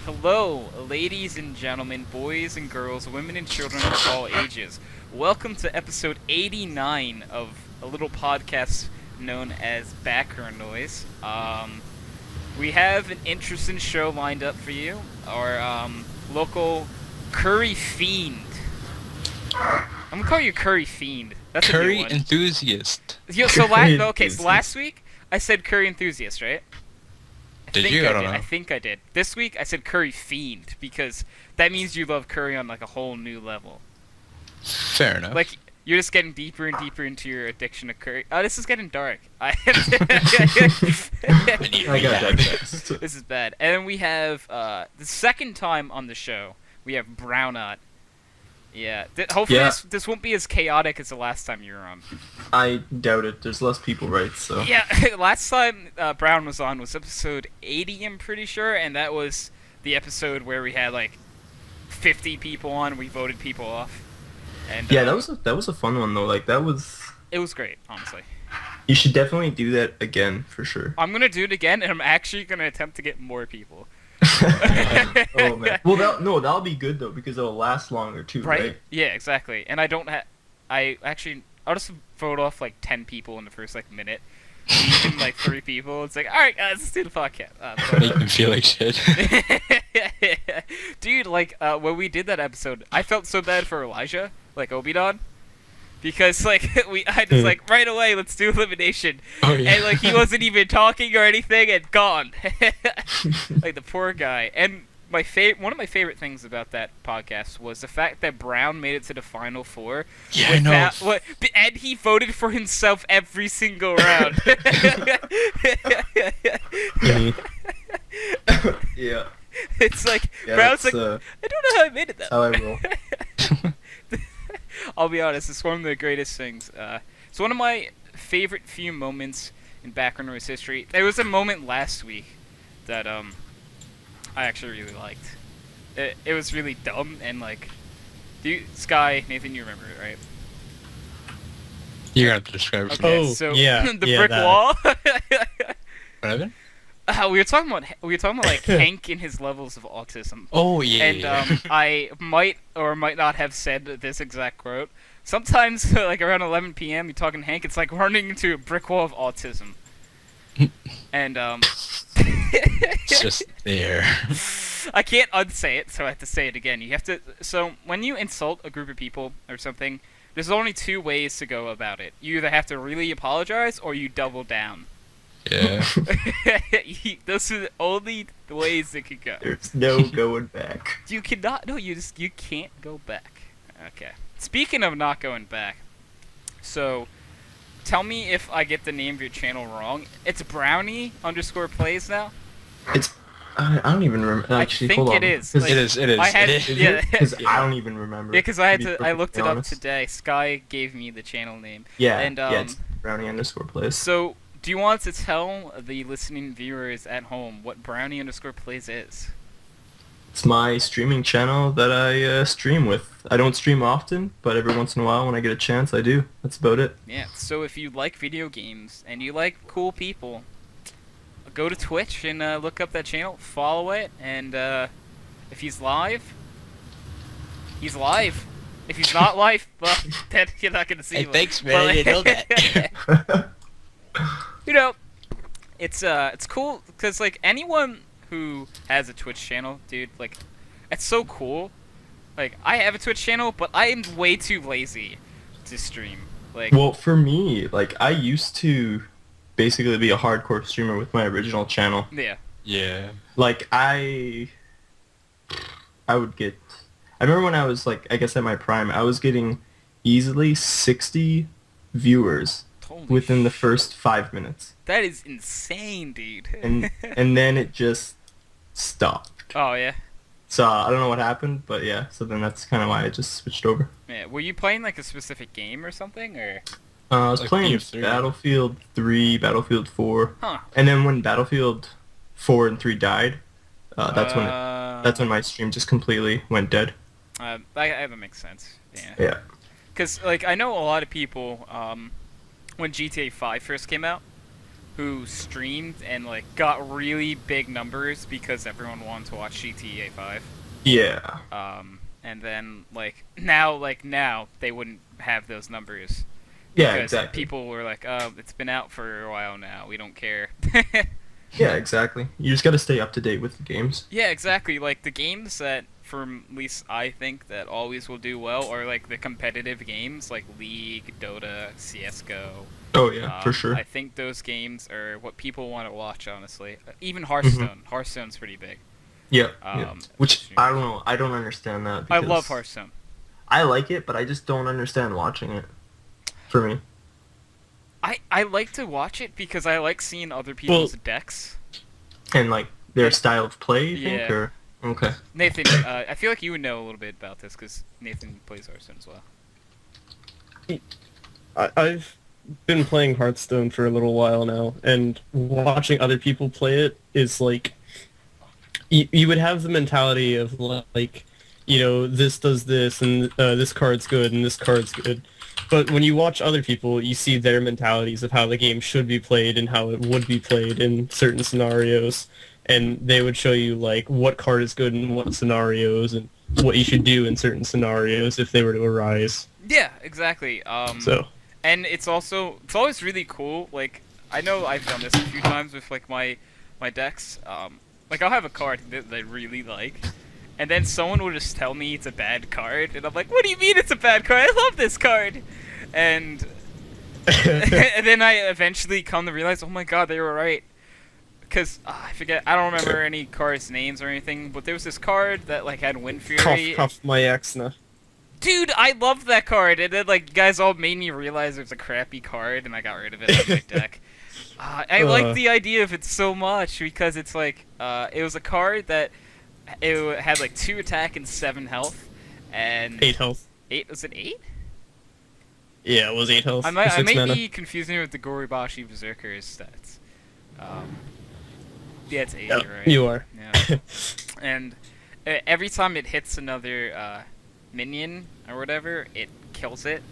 Hello, ladies and gentlemen, boys and girls, women and children of all ages. Welcome to episode 89 of a little podcast known as Background Noise. We have an interesting show lined up for you. Our local curry fiend. I'm gonna call you curry fiend. That's a new Curry one. enthusiast. Yo, so Curry so enthusiast. last week I said curry enthusiast, right? Did you? I don't know. I think I did. This week I said curry fiend because that means you love curry on like a whole new level. Fair enough. Like you're just getting deeper and deeper into your addiction to curry. Oh, this is getting dark. I got that. This is bad. And then we have the second time on the show we have Brownot. Yeah. Hopefully Yeah. this won't be as chaotic as the last time you were on. I doubt it. There's less people, right? So Yeah, last time Brown was on was episode 80, I'm pretty sure, and that was the episode where we had like 50 people on. We voted people off, and yeah, that was a fun one though. Like that was. it was great, honestly. You should definitely do that again for sure. I'm gonna do it again, and I'm actually gonna attempt to get more people. Oh man. Well, that'll be good though because it'll last longer too, right? Yeah, exactly. And I'll just vote off like 10 people in the first like minute. Even like 3 people. It's like, all right, guys, let's do the podcast. Make them feel like shit. Dude, like when we did that episode, I felt so bad for Elijah, like Obidon, because like I just like right away, let's do elimination, Oh yeah. and like he wasn't even talking or anything, and gone. Like the poor guy. And one of my favorite things about that podcast was the fact that Brown made it to the final 4. Yeah, I know. And he voted for himself every single round. Mhm. Yeah. It's like Yeah, Brown's like, that's, I don't know how I made it that's though. how I roll. I'll be honest, it's one of the greatest things. It's one of my favorite few moments in Background Noise history. There was a moment last week that I actually really liked. It was really dumb and like, Sky, Nathan, you remember it, right? You're gonna have to describe it. Okay, Oh, so yeah, the yeah, brick that. wall. What happened? We were talking about like Hank and his levels of autism. Oh yeah. And I might or might not have said this exact quote. Sometimes, like around 11 p.m., you're talking to Hank. It's like running into a brick wall of autism. And It's just there. I can't unsay it, so I have to say it again. You have to. So when you insult a group of people or something, there's only 2 ways to go about it. You either have to really apologize or you double down. Yeah. Those are the only ways that could go. There's no going back. You cannot. No, you can't go back. Okay. Speaking of not going back, so tell me if I get the name of your channel wrong. It's Brownie_plays now. It's. I don't even remember. Actually, I think hold on. it is. 'Cause- Like, It is. It is. I had, It is. yeah, Because I don't even remember. yeah, because I be I perfectly looked it up honest. today. Sky gave me the channel name. Yeah, And yeah, it's Brownie_plays. so do you want to tell the listening viewers at home what Brownie_plays is? It's my streaming channel that I stream with. I don't stream often, but every once in a while when I get a chance, I do. That's about it. Yeah. So if you like video games and you like cool people, go to Twitch and look up that channel, follow it, and if he's live, he's live. If he's not live, well, then you're not gonna see Hey, him. thanks, man. You know that. You know, it's cool because like anyone who has a Twitch channel, dude, like it's so cool. Like I have a Twitch channel, but I am way too lazy to stream. Like, Well, for me, like I used to basically be a hardcore streamer with my original channel. yeah, Yeah. Like I would get. I remember when I was like, I guess at my prime, I was getting easily 60 viewers holy within the sh- first 5 minutes, That is insane, dude. and then it just stopped. Oh yeah. So I don't know what happened, but yeah. So then that's kind of why I just switched over. Yeah, were you playing like a specific game or something, or? I was Like playing BF3. Battlefield 3, Battlefield 4, Huh. and then when Battlefield 4 and 3 died, that's when my stream just completely went dead. That makes sense. Yeah. Yeah. Because like I know a lot of people when GTA 5 first came out, who streamed and like got really big numbers because everyone wanted to watch GTA 5. Yeah. And then now they wouldn't have those numbers. Yeah, Because exactly. people were like, oh, it's been out for a while now. We don't care. Yeah, exactly. You just gotta stay up to date with the games. Yeah, exactly. Like, the games that, for at least I think, that always will do well are, like, the competitive games, like League, Dota, CSGO. Oh yeah, for sure. I think those games are what people want to watch, honestly. Even Hearthstone. Mm-hmm. Hearthstone's pretty big. Yeah, yeah. Which, I don't know, I don't understand that. I Because love Hearthstone. I like it, but I just don't understand watching it. For me. I like to watch it because I like seeing other people's decks. And, like, their style of play, you think? Yeah. Or... Okay. Nathan, I feel like you would know a little bit about this because Nathan plays Hearthstone as well. I've been playing Hearthstone for a little while now, and watching other people play it is like... You would have the mentality of, like, you know, this does this, and this card's good, and this card's good. But when you watch other people, you see their mentalities of how the game should be played and how it would be played in certain scenarios. And they would show you, like, what card is good in what scenarios and what you should do in certain scenarios if they were to arise. Yeah, exactly. So, And it's always really cool. Like, I know I've done this a few times with, like, my decks. Like, I'll have a card that I really like, and then someone will just tell me it's a bad card, and I'm like, what do you mean it's a bad card? I love this card! And, and then I eventually come to realize, oh my god, they were right. Because, I forget, I don't remember any cards' names or anything, but there was this card that, like, had Wind Fury. Cuff my Exna. Dude, I loved that card, and then, like, you guys all made me realize it was a crappy card, and I got rid of it out of my deck. I like the idea of it so much, because it's, like, it was a card that it had, like, 2 attack and 7 health, and... 8 health. 8? Was it 8? Yeah, it was 8 health. I may mana. be confusing it with the Goribashi Berserker's stats. Yeah, it's 8, Yeah, right? you are. Yeah. And every time it hits another minion or whatever, it kills it.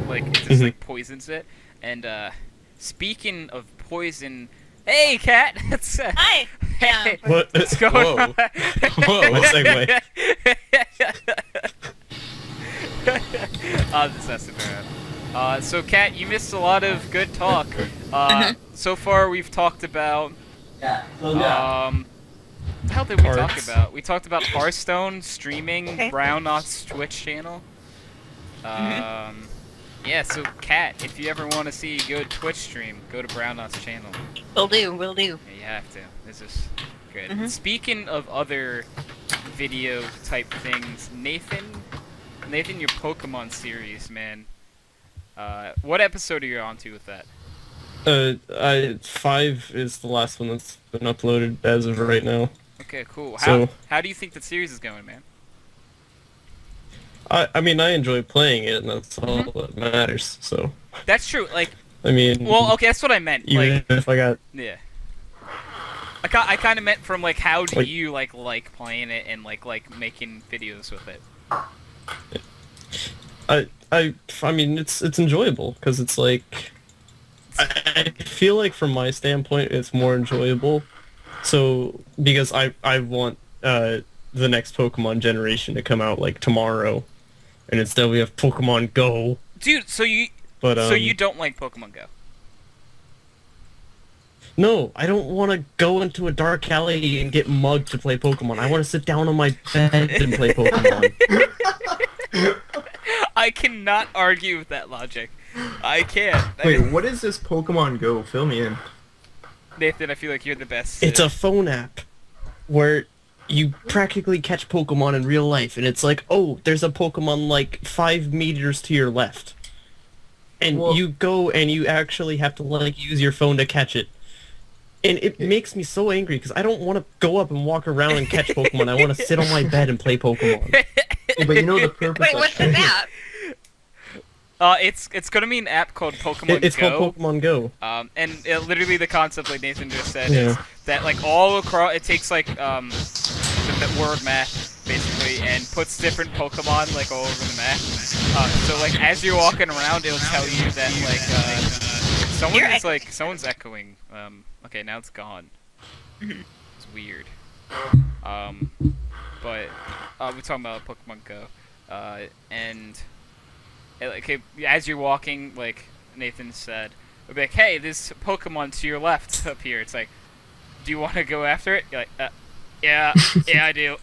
Like, it just like poisons it. And speaking of poison, hey, Cat! Hi! Hey, What? what's going Whoa. on? Whoa, what segue? That's bad. So, Kat, you missed a lot of good talk. So far, we've talked about. What the hell did we talk Parts. about? We talked about Hearthstone, streaming, Brown Knott's Twitch channel. Yeah, so, Kat, if you ever want to see a good Twitch stream, go to Brown Knott's channel. Will do. Yeah, you have to. This is good. Speaking of other video type things, Nathan, your Pokemon series, man. What episode are you on to with that? 5 is the last one that's been uploaded as of right now. Okay, cool. So- How do you think the series is going, man? I mean, I enjoy playing it, and that's all that matters, so... That's true. Like, I mean... well, okay, that's what I meant. Even Like, if I got... yeah. I kind of meant from like, how do Like- you like playing it and like making videos with it? I mean, it's enjoyable, because it's like... I feel like from my standpoint, it's more enjoyable. So, because I want the next Pokemon generation to come out, like, tomorrow. And instead we have Pokemon Go. Dude, so you don't like Pokemon Go? No, I don't want to go into a dark alley and get mugged to play Pokemon. I want to sit down on my bed and play Pokemon. I cannot argue with that logic. I can't. Wait, what is this Pokemon Go? Fill me in. Nathan, I feel like you're the best. It's a phone app where you practically catch Pokemon in real life, and it's like, oh, there's a Pokemon like 5 meters to your left. And Well- you go and you actually have to like use your phone to catch it. And it makes me so angry because I don't want to go up and walk around and catch Pokemon. I want to sit on my bed and play Pokemon. Yeah, but you know the purpose Wait, of what's the app? It's gonna be an app called Pokemon It's Go. called Pokemon Go. And literally the concept, like Nathan just said, Yeah. is that like all across, it takes like the word map basically and puts different Pokemon like all over the map. So like as you're walking around, it'll tell you that like Someone's echoing. Okay, now it's gone. It's weird. But we're talking about Pokemon Go, and like, as you're walking, like Nathan said, it'll be like, hey, there's Pokemon to your left up here. It's like, do you want to go after it? You're like, yeah, I do.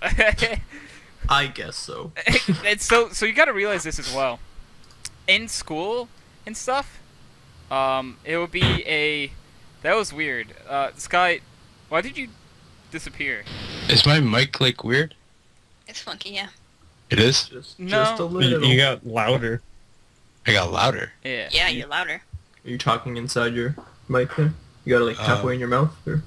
I guess so. And so you got to realize this as well. In school and stuff, it would be that was weird. Sky, why did you disappear? Is my mic like weird? It's funky, yeah. It is? Just No. a little. You got louder. I got louder. Yeah. Yeah, you're louder. Are you talking inside your mic there? You gotta like tap away in your mouth, or?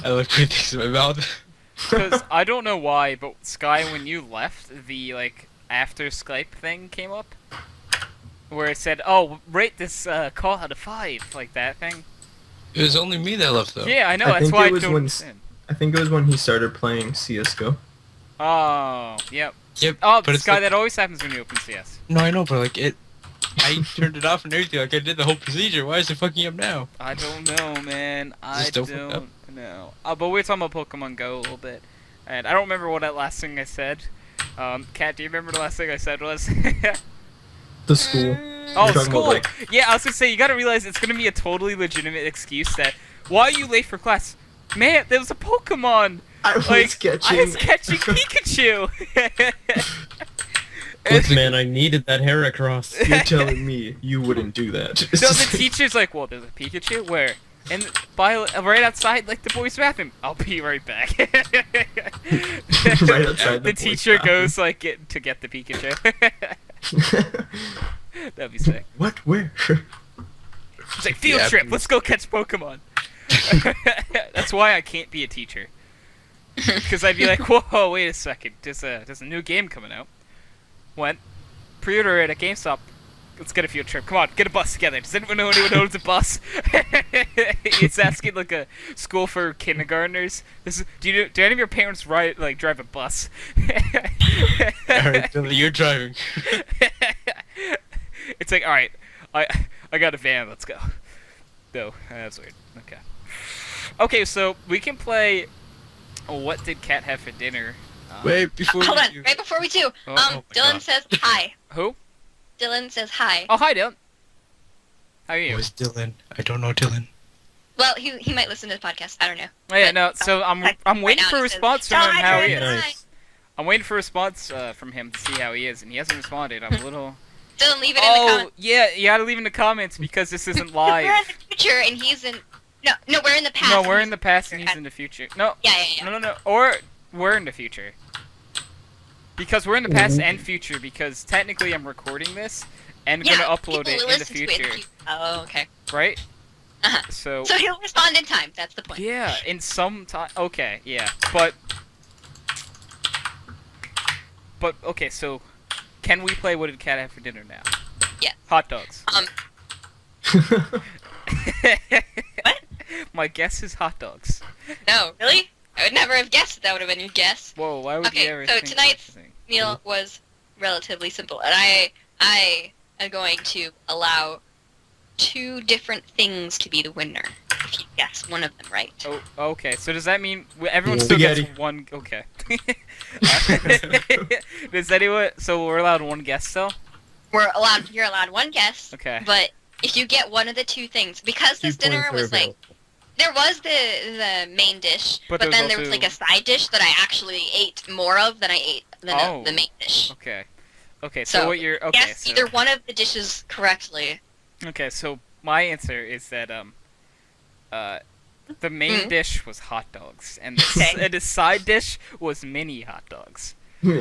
I look pretty things in my mouth. Because I don't know why, but Sky, when you left, the like after Skype thing came up, where it said, "Oh, rate this call out of 5," like that thing. It was only me that left, though. Yeah, I know. I That's think why it I was don't when understand. I think it was when he started playing CS:GO. Oh, yep. Yep. Oh, but it's Sky, like, that always happens when you open CS. No, I know, but like I turned it off and everything. Like I did the whole procedure. Why is it fucking up now? I don't know, man. I Just don't fuck up. don't know. But we were talking about Pokemon Go a little bit, and I don't remember what that last thing I said. Kat, do you remember the last thing I said was? The school. Oh, You're talking school! about, like- Yeah, I was gonna say, you gotta realize it's gonna be a totally legitimate excuse that, why are you late for class? Man, there was a Pokemon! I was Like, catching. I was catching Pikachu! Look, man, I needed that Heracross. You're telling me you wouldn't do that? So the teacher's like, well, there's a Pikachu? Where? And right outside, like, the boys' bathroom. I'll be right back. Right outside the boys' teacher bathroom. goes, like, to get the Pikachu. That'd be sick. What? Where? It's like, field Yeah, trip, let's go catch Pokemon. That's why I can't be a teacher. Because I'd be like, whoa, wait a second, there's a new game coming out. Went, pre-order it at Gamestop. Let's get a field trip. Come on, get a bus together. Does anyone know owns a bus? It's asking like a school for kindergartners. Do any of your parents drive a bus? Alright, you're driving. It's like, alright, I got a van, let's go. No, that's weird. Okay. Okay, so we can play What Did Kat Have for Dinner? Wait, before Hold on, you... right before we do, Oh my Dylan God. says hi. Who? Dylan says hi. Oh, hi, Dylan. How are you? Who is Dylan? I don't know Dylan. Well, he might listen to the podcast. I don't know. Oh, yeah, But, no, so I'm right waiting now for a he says, response from him "Hi, how he Dylan, is. hi." Nice. I'm waiting for a response from him to see how he is, and he hasn't responded. I'm a little... Dylan, leave it in the Oh, comments. yeah, you gotta leave in the comments because this isn't We're in live. the future and he's in. No, we're in the past. No, and we're he's in the past and he's in the future. No, Yeah. no. Or we're in the future. Because we're in the past and future, because technically I'm recording this and Yeah, gonna upload people it will in the listen to it future, Oh, okay. right? Uh-huh. So, So he'll respond in time. That's the point. yeah, in some time. Okay, yeah, but okay. So, can we play What Did Kat Have for Dinner now? Yes. Hot dogs. What? My guess is hot dogs. No, really? I would never have guessed that would have been your guess. Whoa, why would Okay, you ever so think tonight's- such a thing? Meal was relatively simple, and I am going to allow 2 different things to be the winner if you guess one of them right. Oh, okay. So does that mean everyone Yeah. still gets Spaghetti. one? Okay. Does anyone? So we're allowed one guess still? You're allowed 1 guess. Okay. But if you get one of the 2 things, because this 2 dinner points are was like, available. there was the main dish, But but, there was then there was also- like a side dish that I actually ate more of than I ate Oh. the main dish. Okay. Okay. So, So, what you're okay? Guess So, either one of the dishes correctly. okay. So my answer is that the main dish was hot dogs, and Okay. and the side dish was mini hot dogs. Okay,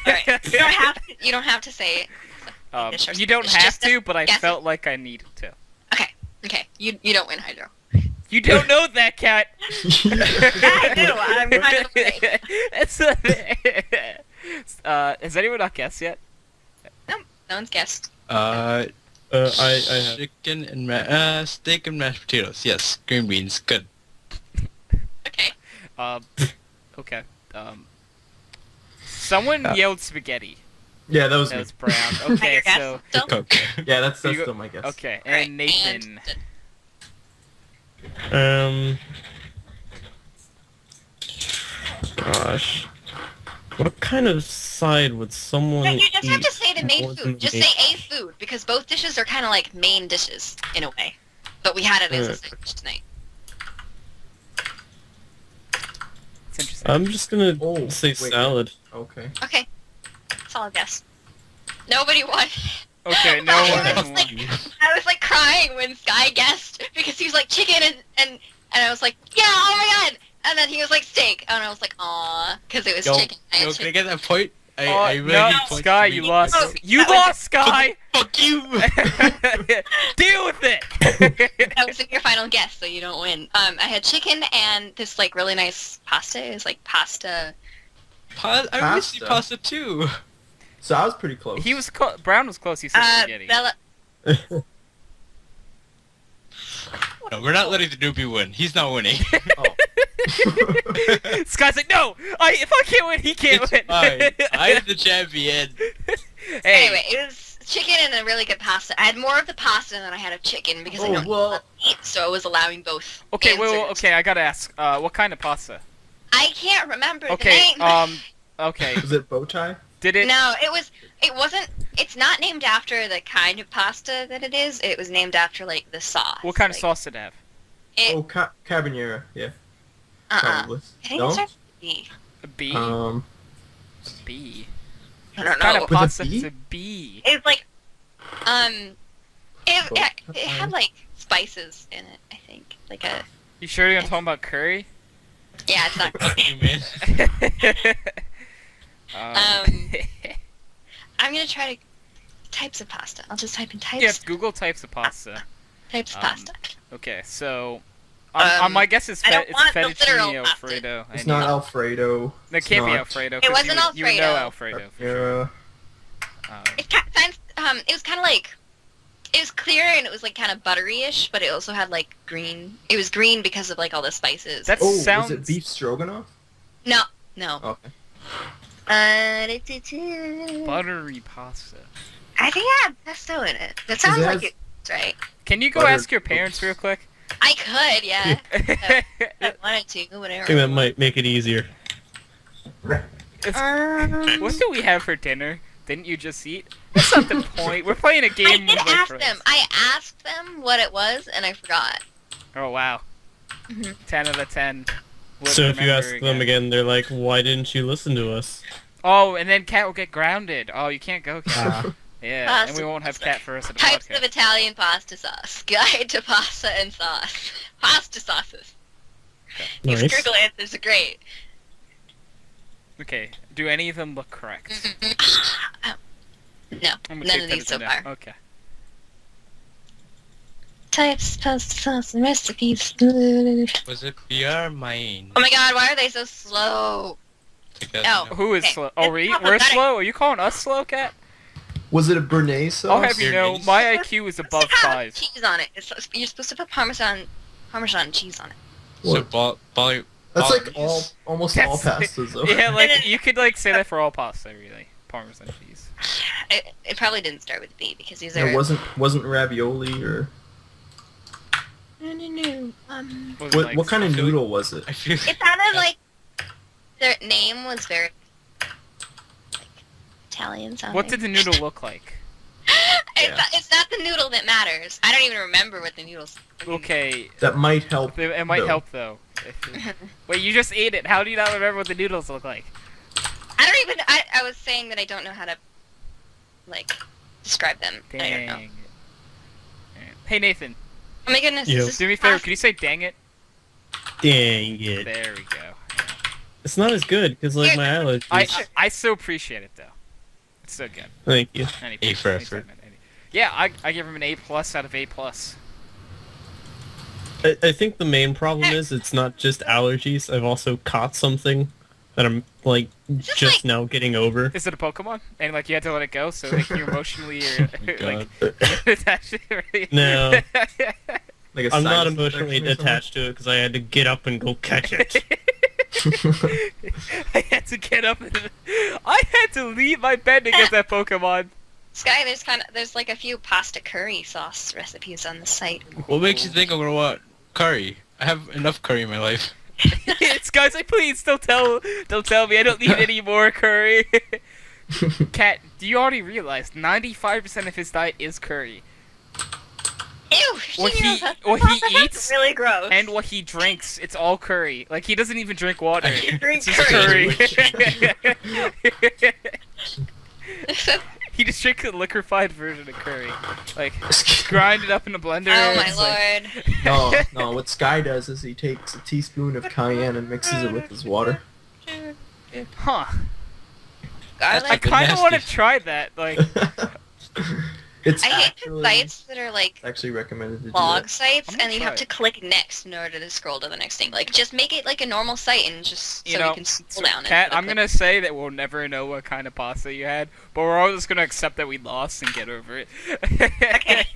alright. You don't have to say it. Dish or You don't it's have just a to, but I guess. felt like I needed to. Okay. You don't win, Hydro. You don't know that, Cat. I do. I'm kind of afraid. It's has anyone not guessed yet? No one's guessed. I have. Chicken and steak and mashed potatoes. Yes, green beans. Good. Okay. Okay. Someone yelled spaghetti. Yeah, that was That me. was brown. Your Okay, guess so still? Coke. Yeah, that's You go- still my guess. okay, Alright, and Nathan. Gosh. What kind of side would someone No, you just have to eat say the main more than food. the Just main say a food, because both dishes are kind of like main dishes, in a way. But we had it as a side dish tonight. It's interesting. I'm just gonna Oh, say wait. salad. Okay. Okay. Solid guess. Nobody won. Okay, no I one was won. like, I was like crying when Sky guessed because he was like chicken and I was like, yeah, oh my god, and then he was like steak, and I was like, aw, because it was Yo, chicken. I had yo, can I chicken. get that point? I Oh, really no, need points Sky, to you me. lost. Oh, You that was lost, Sky. Fuck you! Deal with it. That was your final guess, so you don't win. I had chicken and this like really nice pasta. It was like pasta. I wish you Pasta. pasta too. So I was pretty close. He was Brown was close. He said spaghetti. Bella. No, we're not letting the newbie win. He's not winning. Oh. Sky's like, no. If I can't win, he can't It's win. fine. I'm the champion. Hey, Anyway, it was chicken and a really good pasta. I had more of the pasta than I had of chicken because I Oh, don't well. eat, so I was allowing both. okay, wait, answers. okay. I gotta ask. What kind of pasta? I can't remember Okay, the name. okay. Was it bow tie? Did it? No, it wasn't. It's not named after the kind of pasta that it is. It was named after like the sauce. What kind of like, sauce did it have? It, Oh, carbonara. Yeah, uh-uh. probably. I think No? it starts with B. A B. B. I don't What kind know. of With a pasta B? is a B? It's like, it Oh, had like spices in it. I think like a. You sure you're gonna talk about curry? Yeah, it's not. Fuck you, man. I'm gonna try to types of pasta. I'll just type in types. yes, Google types of pasta. Types of um, pasta. Okay, so Um, my guess is I don't it's want the literal fettuccine pasta. Alfredo. It's and not you- Alfredo. That It's can't be not Alfredo. It 'cause wasn't you would know Alfredo. Alfredo. For sure. Carbonara. It was kind of like. It was clear and it was like kind of buttery-ish, but it also had like green. It was green because of like all the spices. That Oh, sounds. was it beef stroganoff? no. Okay. Buttery pasta. I think I had pesto in it. That sounds it like has- it's right. Can you go Buttered ask your parents real quick? I could, yeah. If I wanted to, whatever. I think that might make it easier. what do we have for dinner? Didn't you just eat? That's not the point. We're playing a I game. did with my ask friends. them. I asked them what it was, and I forgot. Oh wow. Mhm. 10 out of 10. Would So if you remember ask them again, they're like, "Why didn't you listen to us?" Oh, and then Cat will get grounded. Oh, you can't go, Cat. Ah. Yeah, Pasta and we won't have Cat for us at the Types podcast. of Italian pasta sauce. Guide to pasta and sauce. Pasta sauces. These Nice. Google answers are great. Okay, do any of them look correct? Oh. No, I'm gonna none take of that these as so a no. far. Okay. Types, pasta sauce, and recipes. Was it PR mine? Oh my god, why are they so slow? Take that No. as a no. Who is Okay, slow? Oh, it's we're problematic. slow? Are you calling us slow, Cat? Was it a béarnaise sauce? I'll have you know, Beer my names. IQ is It's above supposed to have 5. cheese on it. You're supposed to put Parmesan cheese on it. So That's like bolognese? almost all That's- pastas though. Yeah, like, you could, like, say that for all pasta, really. Parmesan cheese. It probably didn't start with B because these It are. wasn't ravioli or No. Was it, what? like, What kind of I feel like- noodle was it? I feel It sounded like their name was very like Italian sounding. What did the noodle look like? Yeah. It's not the noodle that matters. I don't even remember what the noodles. Okay, That might help. it might though. help, though. Wait, you just ate it. How do you not remember what the noodles look like? I don't even. I was saying that I don't know how to like describe them. I don't know. Dang. Hey, Nathan. Oh my goodness. Yo. This is Do me a favor, pasta. can you say dang it? Dang it! There we go. It's not as good because like my allergies. I so appreciate it, though. It's so good. Thank you. A for effort. Yeah, I give him an A+ out of A+. I think the main problem is it's not just allergies. I've also caught something that I'm like just just like- now getting over. Is it a Pokemon? And, like, you had to let it go, so, like, you emotionally or, God. like, attached to it, right? No. Like a I'm not sinus emotionally infection or something? attached to it because I had to get up and go catch it. I had to get up and I had to leave my bed to get that Pokemon. Sky, there's like a few pasta curry sauce recipes on the site. What makes you think I'm gonna want curry? I have enough curry in my life. It's guys, like, please don't tell me I don't need any more curry. Cat, do you already realize 95% of his diet is curry? Ew! What he eats really gross. and what he drinks, it's all curry. Like, he doesn't even drink water. You drink It's just curry. curry. He just drinks a liquefied version of curry. Like, grind it up in a blender. Oh my it's like- lord. No. What Sky does is he takes a teaspoon of cayenne and mixes it with his water. Huh. I Garlic. kind of want to nasty. try that. Like, It's I hate actually, the sites that are like actually recommended to do blog that. sites, I'm gonna and you try have it. to click next in order to scroll to the next thing. Like, just make it like a normal site, and just you so know, we can scroll down. Kat, instead of I'm gonna say that we'll never know what kind of pasta you had, but we're all just gonna accept that we lost and get over it. Okay.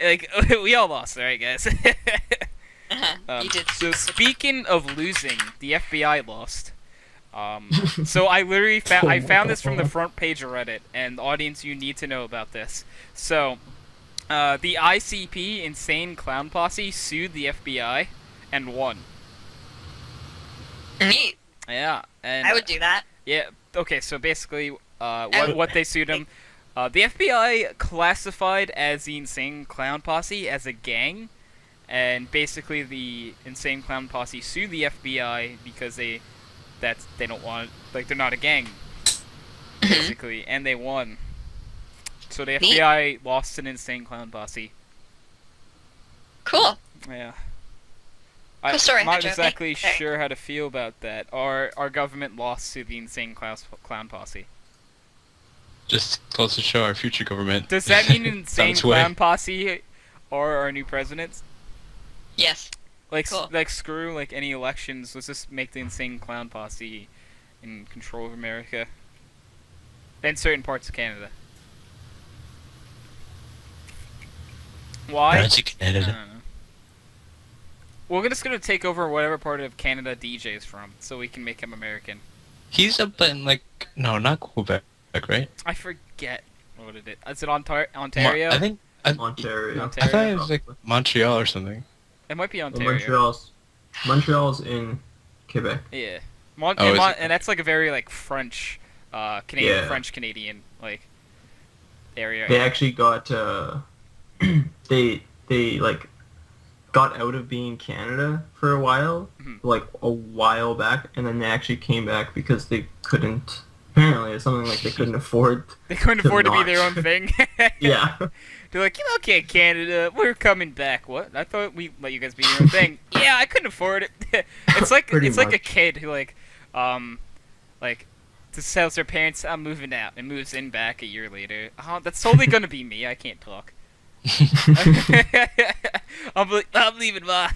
Like, we all lost, right, guys? You did. So speaking of losing, the FBI lost. So I literally I found this from the front page of Reddit, and audience, you need to know about this. So, the ICP, Insane Clown Posse, sued the FBI and won. Neat. Yeah, and I would do that. yeah. Okay, so basically, would- what they sued him, the FBI classified as the Insane Clown Posse as a gang, and basically the Insane Clown Posse sued the FBI because they don't want, like, they're not a gang, basically, and they won. So the Neat. FBI lost an Insane Clown Posse. Cool. Yeah. Cool story, I'm not Hydro. exactly Thanks. sure how to feel about that. Our government lost to the Insane Clown Posse. Just goes to show our future government. Does that mean It's on Insane its way. Clown Posse are our new presidents? Yes. Like, Cool. like screw like any elections. Let's just make the Insane Clown Posse in control of America and certain parts of Canada. Why? Magic I don't Canada. know. We're just gonna take over whatever part of Canada DJ's from, so we can make him American. He's up in like not Quebec, right? I forget what it is. Is it Ontario? I think Ontario. I thought it was like Montreal or something. It might be Well, Ontario. Montreal's in Quebec. Yeah. Oh, is it? And that's like a very like French, Canadian, Yeah. French Canadian like area. They actually got they like got out of being Canada for a while, Mhm. like a while back, and then they actually came back because they couldn't. Apparently, it's something like they couldn't afford. They couldn't afford to be not. their own thing. Yeah. They're like, okay, Canada, we're coming back. What? I thought we let you guys be your own thing. Yeah, I couldn't afford it. It's like Pretty like a much. kid who like just tells their parents, I'm moving out, and moves in back a year later. Oh, that's totally gonna be me. I can't talk. I'm leaving, Ma.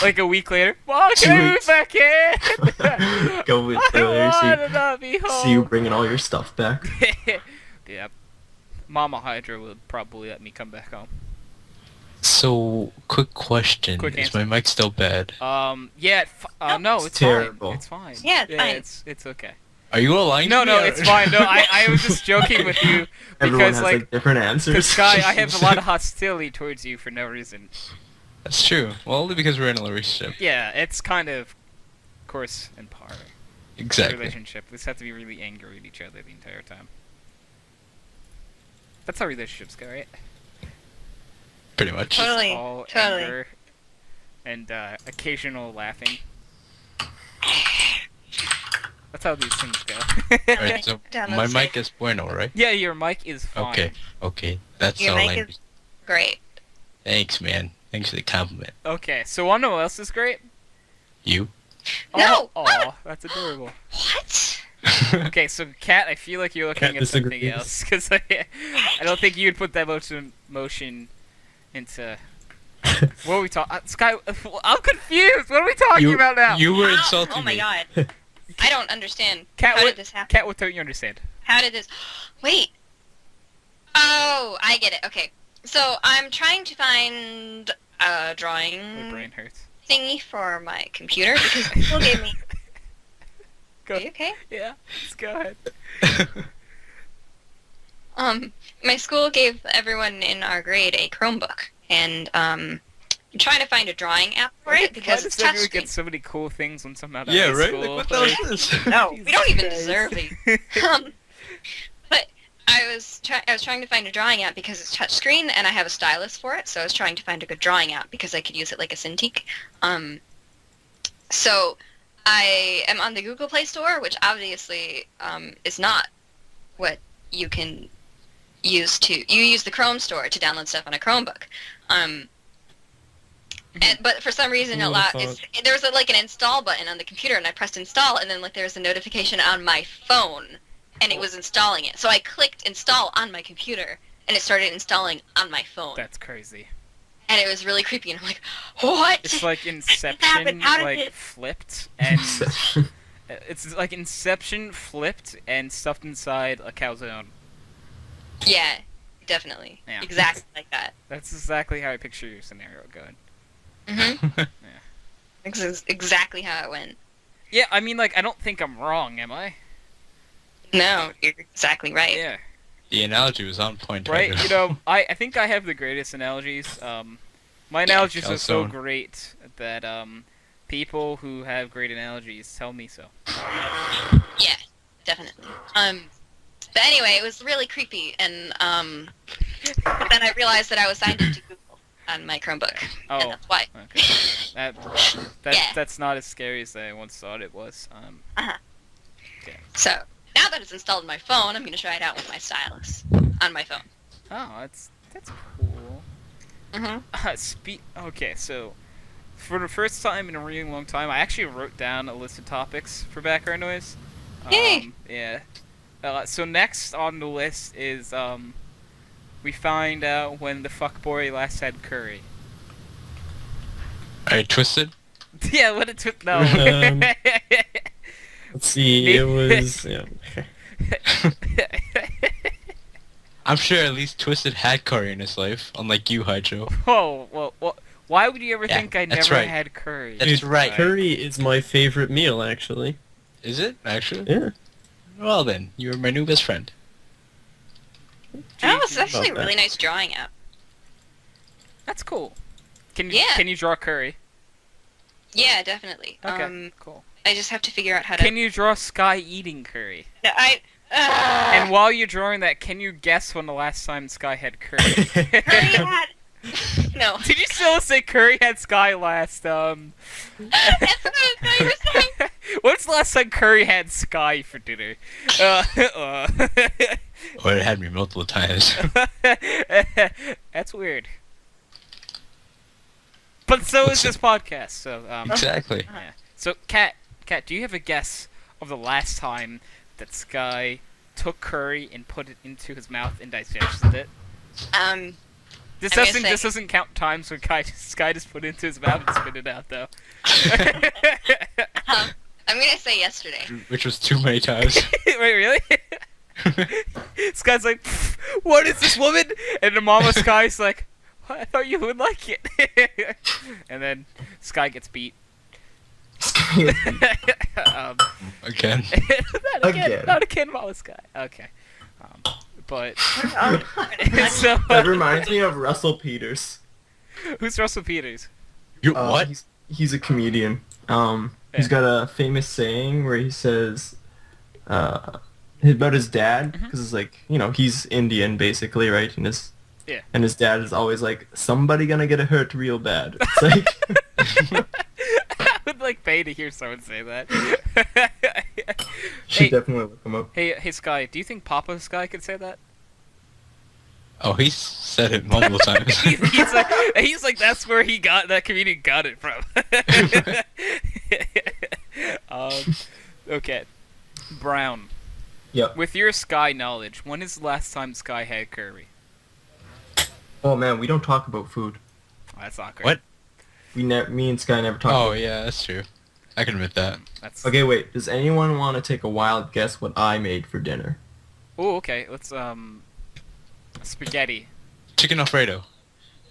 Like a week later, Mom, 2 can I move weeks. back in? Go with I wanna Taylor. not be home. See you bringing all your stuff back. Yeah. Mama Hydra will probably let me come back home. So, quick question: Quick is answer. my mic still bad? Yeah. No, It's it's terrible. fine. It's fine. Yeah, it's fine. It's okay. Are you lying? No, to me, no, or- it's fine. No, I was just joking with you Everyone because has like, different answers. because Sky, I have a lot of hostility towards you for no reason. That's true. Well, only because we're in a relationship. Yeah, it's kind of course and par. Exactly. Relationship. We just have to be really angry at each other the entire time. That's how relationships go, right? Pretty much. Totally. All Totally. anger and occasional laughing. That's how these things go. Alright, so Down my those mic stairs. is bueno, right? Yeah, your mic is fine. Okay. That's Your all mic I is- need. Great. Thanks, man. Thanks for the compliment. Okay, so wanna know what else is great? You? No! Oh, that's adorable. What? Okay, so Kat, I feel like you're looking Kat at something disagrees. else because I don't think you'd put that much motion into. What are we talking? Sky, I'm confused. What are we talking about now? You were How? insulting Oh my me. god. I don't understand. Kat, How what, did this happen? Kat, what don't you understand? How did this... Wait. Oh, I get it. Okay. So, I'm trying to find a My drawing brain hurts. thingy for my computer because people gave me... Go. Are you okay? Yeah, just go ahead. My school gave everyone in our grade a Chromebook, and I'm trying to find a drawing app for it because Why it's does everyone touchscreen. get so many cool things when somehow Yeah, high right? school? Like, what the hell is this? No, we don't even Jesus deserve Christ. it. But I was trying to find a drawing app because it's touchscreen, and I have a stylus for it. So I was trying to find a good drawing app because I could use it like a Cintiq. So I am on the Google Play Store, which obviously is not what you can use to. You use the Chrome Store to download stuff on a Chromebook. But for some reason, Who would've thought? there was like an install button on the computer, and I pressed install, and then like there was a notification on my phone, and it was installing it. So I clicked install on my computer, and it started installing on my phone. That's crazy. And it was really creepy, and I'm like, what? It's like happened? Inception, How did like it- flipped, and it's like Inception flipped and stuffed inside a calzone. Yeah, definitely. Yeah. Exactly like that. That's exactly how I picture your scenario going. Mm-hmm. That's exactly how it went. Yeah, I mean, like, I don't think I'm wrong, am I? No, you're exactly right. Yeah. The analogy was on point. Right? Hydro. You know, I think I have the greatest analogies. My analogies are so Calzone. great that people who have great analogies tell me so. Yeah, definitely. But anyway, it was really creepy, and but then I realized that I was signed into Google on my Chromebook, Oh, and that's why. okay. Yeah. That's not as scary as I once thought it was. So now that it's installed on my phone, I'm gonna try it out with my stylus on my phone. Oh, that's cool. Mm-hmm. Okay, so for the first time in a really long time, I actually wrote down a list of topics for background noise. Yay! Yeah. So next on the list is we find out when the fuckboy last had curry. Alright, Twisted? Yeah, what it took. No. Let's see. It was. Yeah. I'm sure at least Twisted had curry in his life, unlike you, Hydro. Oh well. Why would you ever Yeah, think I that's never right. had curry? That's right. Curry is my favorite meal, actually. Is it, actually? Yeah. Well then, you're my new best friend. Oh, it's actually a about that. really nice drawing app. That's cool. Can you Yeah. can you draw curry? Yeah, definitely. Okay, cool. I just have to figure out how to. Can you draw Sky eating curry? I. And while you're drawing that, can you guess when the last time Sky had curry? Curry had. No. Did you still say Curry had Sky last? That's what I thought you were saying. When's the last time Curry had Sky for dinner? Or it had me multiple times. That's weird. But so is this podcast. So Exactly. yeah. So Kat, do you have a guess of the last time that Sky took curry and put it into his mouth and digested it? This I'm gonna doesn't say- this doesn't count times when Sky just put it into his mouth and spit it out though. I'm gonna say yesterday. Which was too many times. Wait, really? Sky's like, "Pfft, what is this woman? And the mama Sky's like, "What? I thought you would like it." And then Sky gets beat. Again. Not again, mama Sky. Okay. But so That reminds me of Russell Peters. who's Russell Peters? You what? He's a comedian. He's got a famous saying where he says about his dad, because it's like, you know, he's Indian basically, right? And his dad is always like, somebody gonna get hurt real bad. It's like I would like pay to hear someone say that. should Hey, definitely look him up. hey, Sky, do you think Papa Sky could say that? Oh, he said it multiple times. he's like that's where he got that comedian got it from. Okay, Brown. Yep. With your Sky knowledge, when is the last time Sky had curry? Oh man, we don't talk about food. Oh, that's not great. What? Me and Sky never talk Oh about yeah, that's true. I can admit that. That's Okay, wait. Does anyone want to take a wild guess what I made for dinner? Oh, okay. Let's spaghetti. Chicken Alfredo.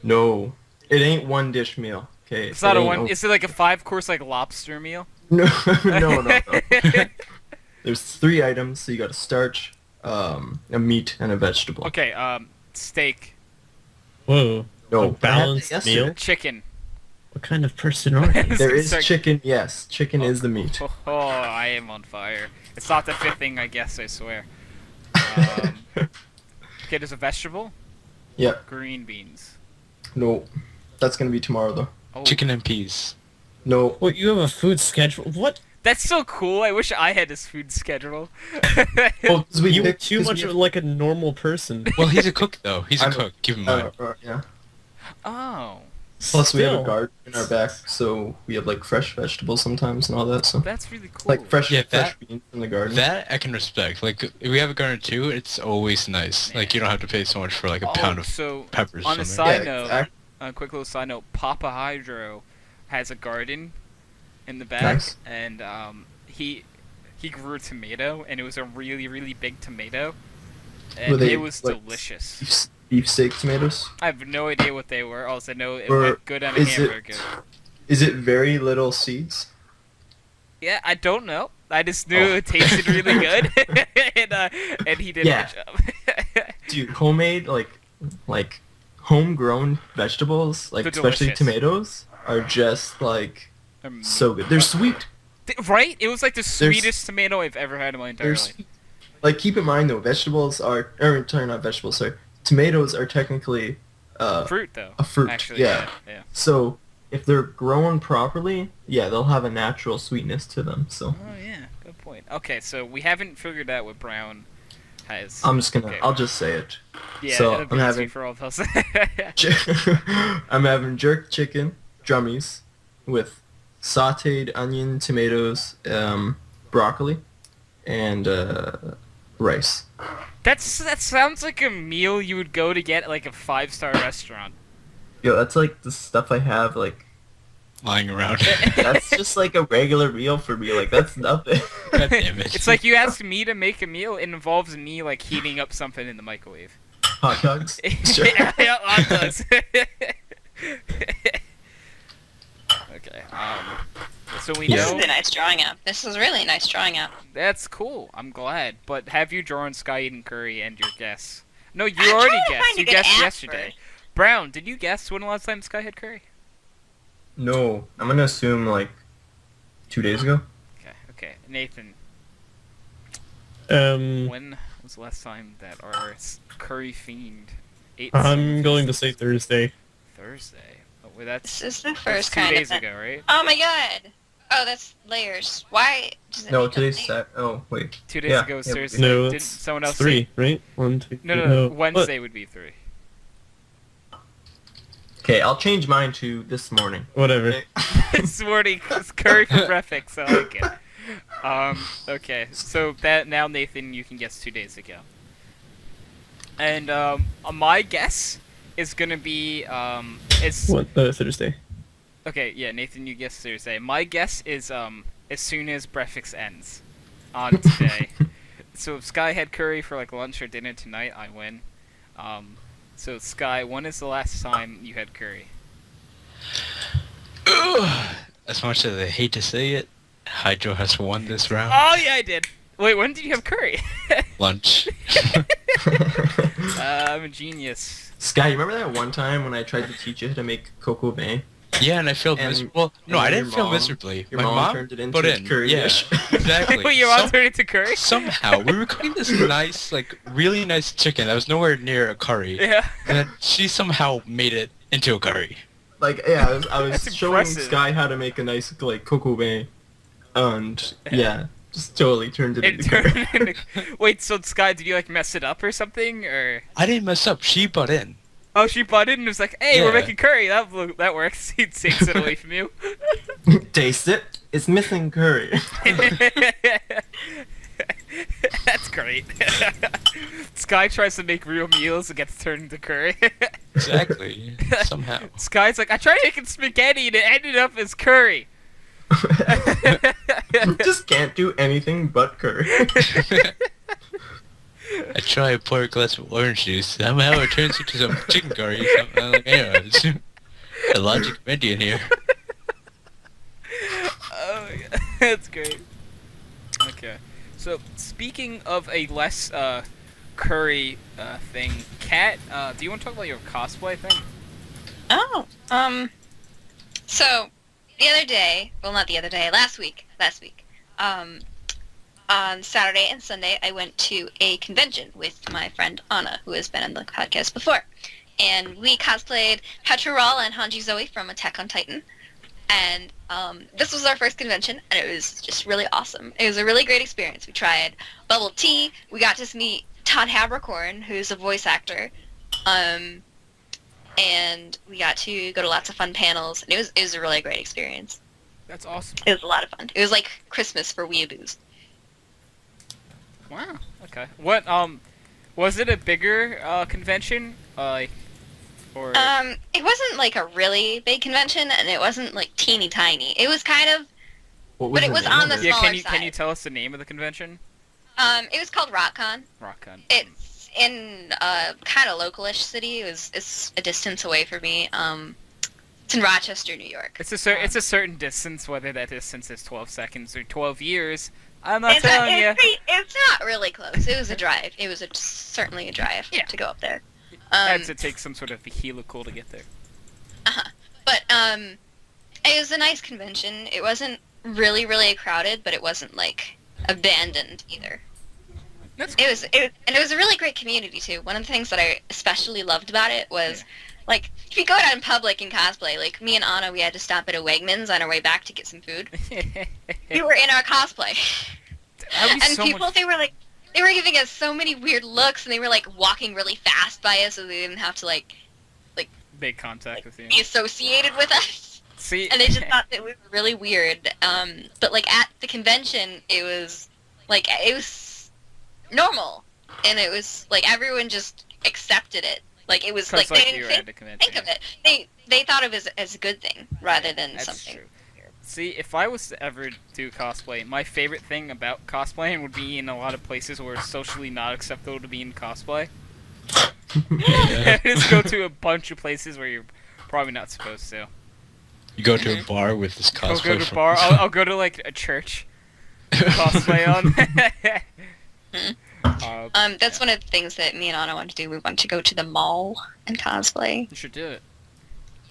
No. It ain't one dish meal. Okay. It's not It a ain't one. Is it like a 5-course like lobster meal? No, no. there's 3 items. So you got a starch, a meat, and a vegetable. Okay, steak, Whoa. No, A balanced yes, meal? sir. chicken. What kind of person are you? There is Sorry. chicken. Yes, chicken is the meat. Oh, I am on fire. It's not the 5th thing, I guess, I swear. Okay, there's a vegetable. Yep. Green beans. No, that's gonna be tomorrow though. Oh, Chicken and peas. No. What, you have a food schedule? What? that's so cool. I wish I had this food schedule. Oh, 'cause we You picked- too 'cause much we- like a normal person. Well, he's a cook though. He's a I'm- cook. Keep in mind. yeah. Oh, Plus, we have a Still. garden in our back, so we have like fresh vegetables sometimes and all that. So that's really cool. like fresh, Yeah, fresh that- beans in the garden. That I can respect. Like, if we have a garden too, it's always nice. Like, you don't have to pay so much for like a pound of so peppers. on a or something. side Yeah, note, exactly. a quick little side note, Papa Hydro has a garden in the back, Nice. and he grew a tomato, and it was a really, really big tomato, Were and they, it was like, delicious. beefsteak tomatoes. I have no idea what they were. Also, I know it Or went good on a is it- hamburger. Is it very little seeds? Yeah, I don't know. I just knew it tasted really good, and he did Yeah. a good job. Dude, homemade like homegrown vegetables, like They're especially delicious. tomatoes, are just like so good. They're sweet. Right? It was like the They're s- sweetest tomato I've ever had in my entire They're life. sweet. Like keep in mind though, vegetables are sorry, not vegetables. Sorry, tomatoes are technically Fruit, though. a fruit. Actually, yeah. yeah. So if they're grown properly, yeah, they'll have a natural sweetness to them. So Oh yeah, good point. Okay, so we haven't figured out what Brown has. I'm just gonna, Okay. I'll just say it. Yeah, so it'll be I'm easy having- for all of us. I'm having jerk chicken, drummies, with sautéed onion, tomatoes, broccoli, and rice. that sounds like a meal you would go to get at like a 5-star restaurant. Yo, that's like the stuff I have. Like Lying around. that's just like a regular meal for me. Like that's nothing. God damn it. It's like you ask me to make a meal. It involves me like heating up something in the microwave. Hot dogs. Sure. Yeah, hot dogs. Okay. So we Yeah. This know is a nice drawing app. This is really a nice drawing app. that's cool. I'm glad. But have you drawn Sky Eden Curry and your guess? No, you I'm already trying to guessed. find a You good guessed app yesterday. Brown, did you guess when the last time Sky had curry? No, I'm gonna assume like 2 days ago. Okay. Okay. Nathan, Um, when was the last time that our curry fiend ate? I'm some going to say Thursday. Thursday. Oh, wait, that's This is the that's first 2 kind days of. ago, right? Oh my god. Oh, that's layers. Why does it No, make a today's layer? Oh wait. 2 days Yeah, ago was yeah, Thursday. No, Did it's someone else 3, say? right? 1, 2, No, no, 3. no. What? Wednesday would be 3. Okay, I'll change mine to this morning. Whatever. Okay. This morning was curry for breakfast. I like it. Okay. So that now, Nathan, you can guess 2 days ago. And my guess is gonna be it's What? Thursday. okay. Yeah, Nathan, you guessed Thursday. My guess is as soon as breakfast ends on today. So if Sky had curry for like lunch or dinner tonight, I win. So Sky, when is the last time you had curry? As much as I hate to say it, Hydro has won this round. Oh yeah, I did. Wait, when did you have curry? Lunch. I'm a genius. Sky, you remember that one time when I tried to teach you how to make coco bean? Yeah, and I failed And- miserably. Well, no, and I your didn't fail mom- miserably. your My mom turned it into put in. curry Yeah, dish. exactly. Wait, your mom Some- turned it to curry? Somehow, we were cooking this nice, like, really nice chicken that was nowhere near a curry. Yeah. And then she somehow made it into a curry. Like, yeah, I was That's showing impressive. Sky how to make a nice, like, coco bean. And, yeah, just totally turned it It into curry. turned into... Wait, so Sky, did you like mess it up or something, or? I didn't mess up. She butt in. Oh, she bought it and was like, "Hey, we're Yeah. making curry. That works." He takes it away from you. Taste it. It's missing curry. That's great. Sky tries to make real meals and gets turned into curry. Exactly. Somehow. Sky's like, "I tried making spaghetti and it ended up as curry." Just can't do anything but curry. I try to pour a glass of orange juice. Somehow it turns into some chicken curry. I'm like, yeah, it's a logic of Indian here. Oh my God. That's great. Okay. So, speaking of a less curry thing, Kat, do you want to talk about your cosplay thing? Oh, so the other day, well, not the other day, last week, on Saturday and Sunday, I went to a convention with my friend Anna, who has been on the podcast before. And we cosplayed Petrol and Hanji Zoe from Attack on Titan. And this was our first convention, and it was just really awesome. It was a really great experience. We tried bubble tea. We got to meet Todd Habercorn, who's a voice actor. And we got to go to lots of fun panels. And it was a really great experience. That's awesome. It was a lot of fun. It was like Christmas for weeaboos. Wow. Okay. What was it a bigger convention? Or It wasn't like a really big convention, and it wasn't like teeny tiny. It was kind of, but it was on the smaller can you side. tell us the name of the convention? It was called RockCon. RockCon. It's in a kind of localish city. It's a distance away from me. It's in Rochester, New York. It's a certain distance, whether that distance is 12 seconds or 12 years. I'm not telling you. It's not really close. It was a drive. It was certainly a drive to go up there. Had to take some sort of vehicle to get there. But it was a nice convention. It wasn't really, really crowded, but it wasn't like abandoned either. That's cool. It was a really great community too. One of the things that I especially loved about it was, like, if you go out in public and cosplay, like me and Anna, we had to stop at a Wegmans on our way back to get some food. We were in our cosplay, and so people they were giving us so many weird looks, and they were like walking really fast by us, so they didn't have to like make contact with you. be associated with us. See, And they just thought that we were really weird. But like at the convention, it was normal, and it was like everyone just accepted it. Like it was like they didn't think of it. They thought of it as a good thing rather than That's something. True. See, if I was to ever do cosplay, my favorite thing about cosplaying would be in a lot of places where it's socially not acceptable to be in cosplay. Just go to a bunch of places where you're probably not supposed to. You go to a bar with this cosplay. I'll go to a bar. I'll go to like a church. Cosplay on. That's one of the things that me and Anna want to do. We want to go to the mall and cosplay. You should do it.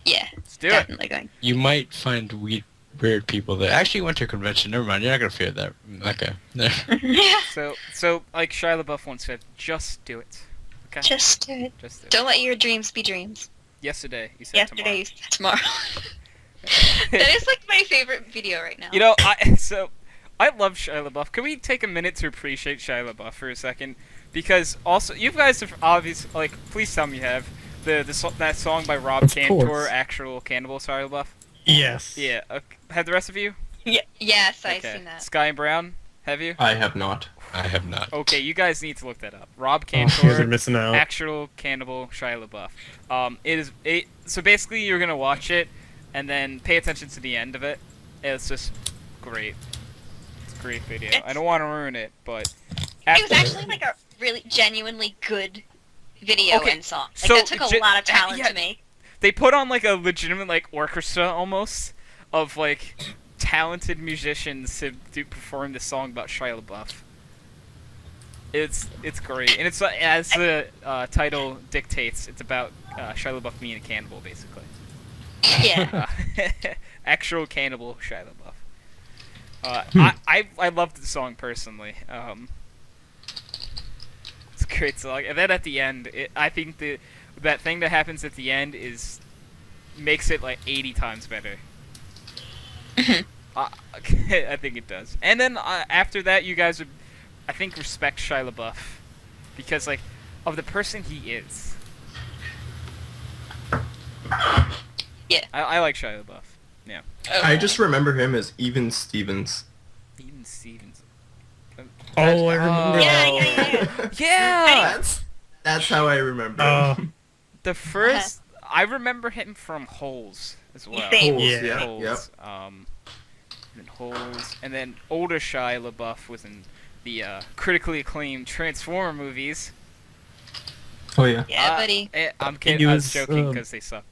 Yeah, Let's do definitely going. You might find weird people that actually went to a convention. Never mind, you're not gonna fear that. Okay. Yeah. So like Shia LaBeouf once said, just do it. Okay. Just do it. Just do it. Don't let your dreams be dreams. Yesterday, you said Yesterday, you said tomorrow. That is like my favorite video right now. You know, I love Shia LaBeouf. Can we take a minute to appreciate Shia LaBeouf for a second? Because also, you guys have obviously, like, please tell me you have that song by Rob Cantor, Actual Cannibal, Shia LaBeouf. Yes. Yeah. Have the rest of you? Yeah. Yes, Okay. I've seen that. Sky and Brown, have you? I have not. I have not. Okay, you guys need to look that up. Rob You guys are Cantor, missing out. Actual Cannibal, Shia LaBeouf. So basically, you're gonna watch it, and then pay attention to the end of it. It's just great. It's a great video. I don't want to ruin it, but It was actually like a really genuinely good video Okay, and song. Like, so that took a lot of talent yeah, to make. they put on like a legitimate like orchestra almost of like talented musicians to perform this song about Shia LaBeouf. It's great, and it's as the title dictates. It's about Shia LaBeouf being a cannibal, basically. Yeah. Actual cannibal Shia LaBeouf. I love the song personally. It's a great song, and then at the end, I think that thing that happens at the end makes it like 80 times better. I think it does. And then after that, you guys would, I think, respect Shia LaBeouf because like of the person he is. Yeah. I like Shia LaBeouf. Yeah. I just remember him as Even Stevens. Even Stevens. Oh, I remember. Yeah. Yeah. That's how I remember Oh. him. The first, I remember him from Holes as well. Same. Holes, Yeah. Yep. And Holes, and then older Shia LaBeouf was in the critically acclaimed Transformer movies. Oh yeah. Yeah, buddy. I'm kidding. He I was was, joking because they suck.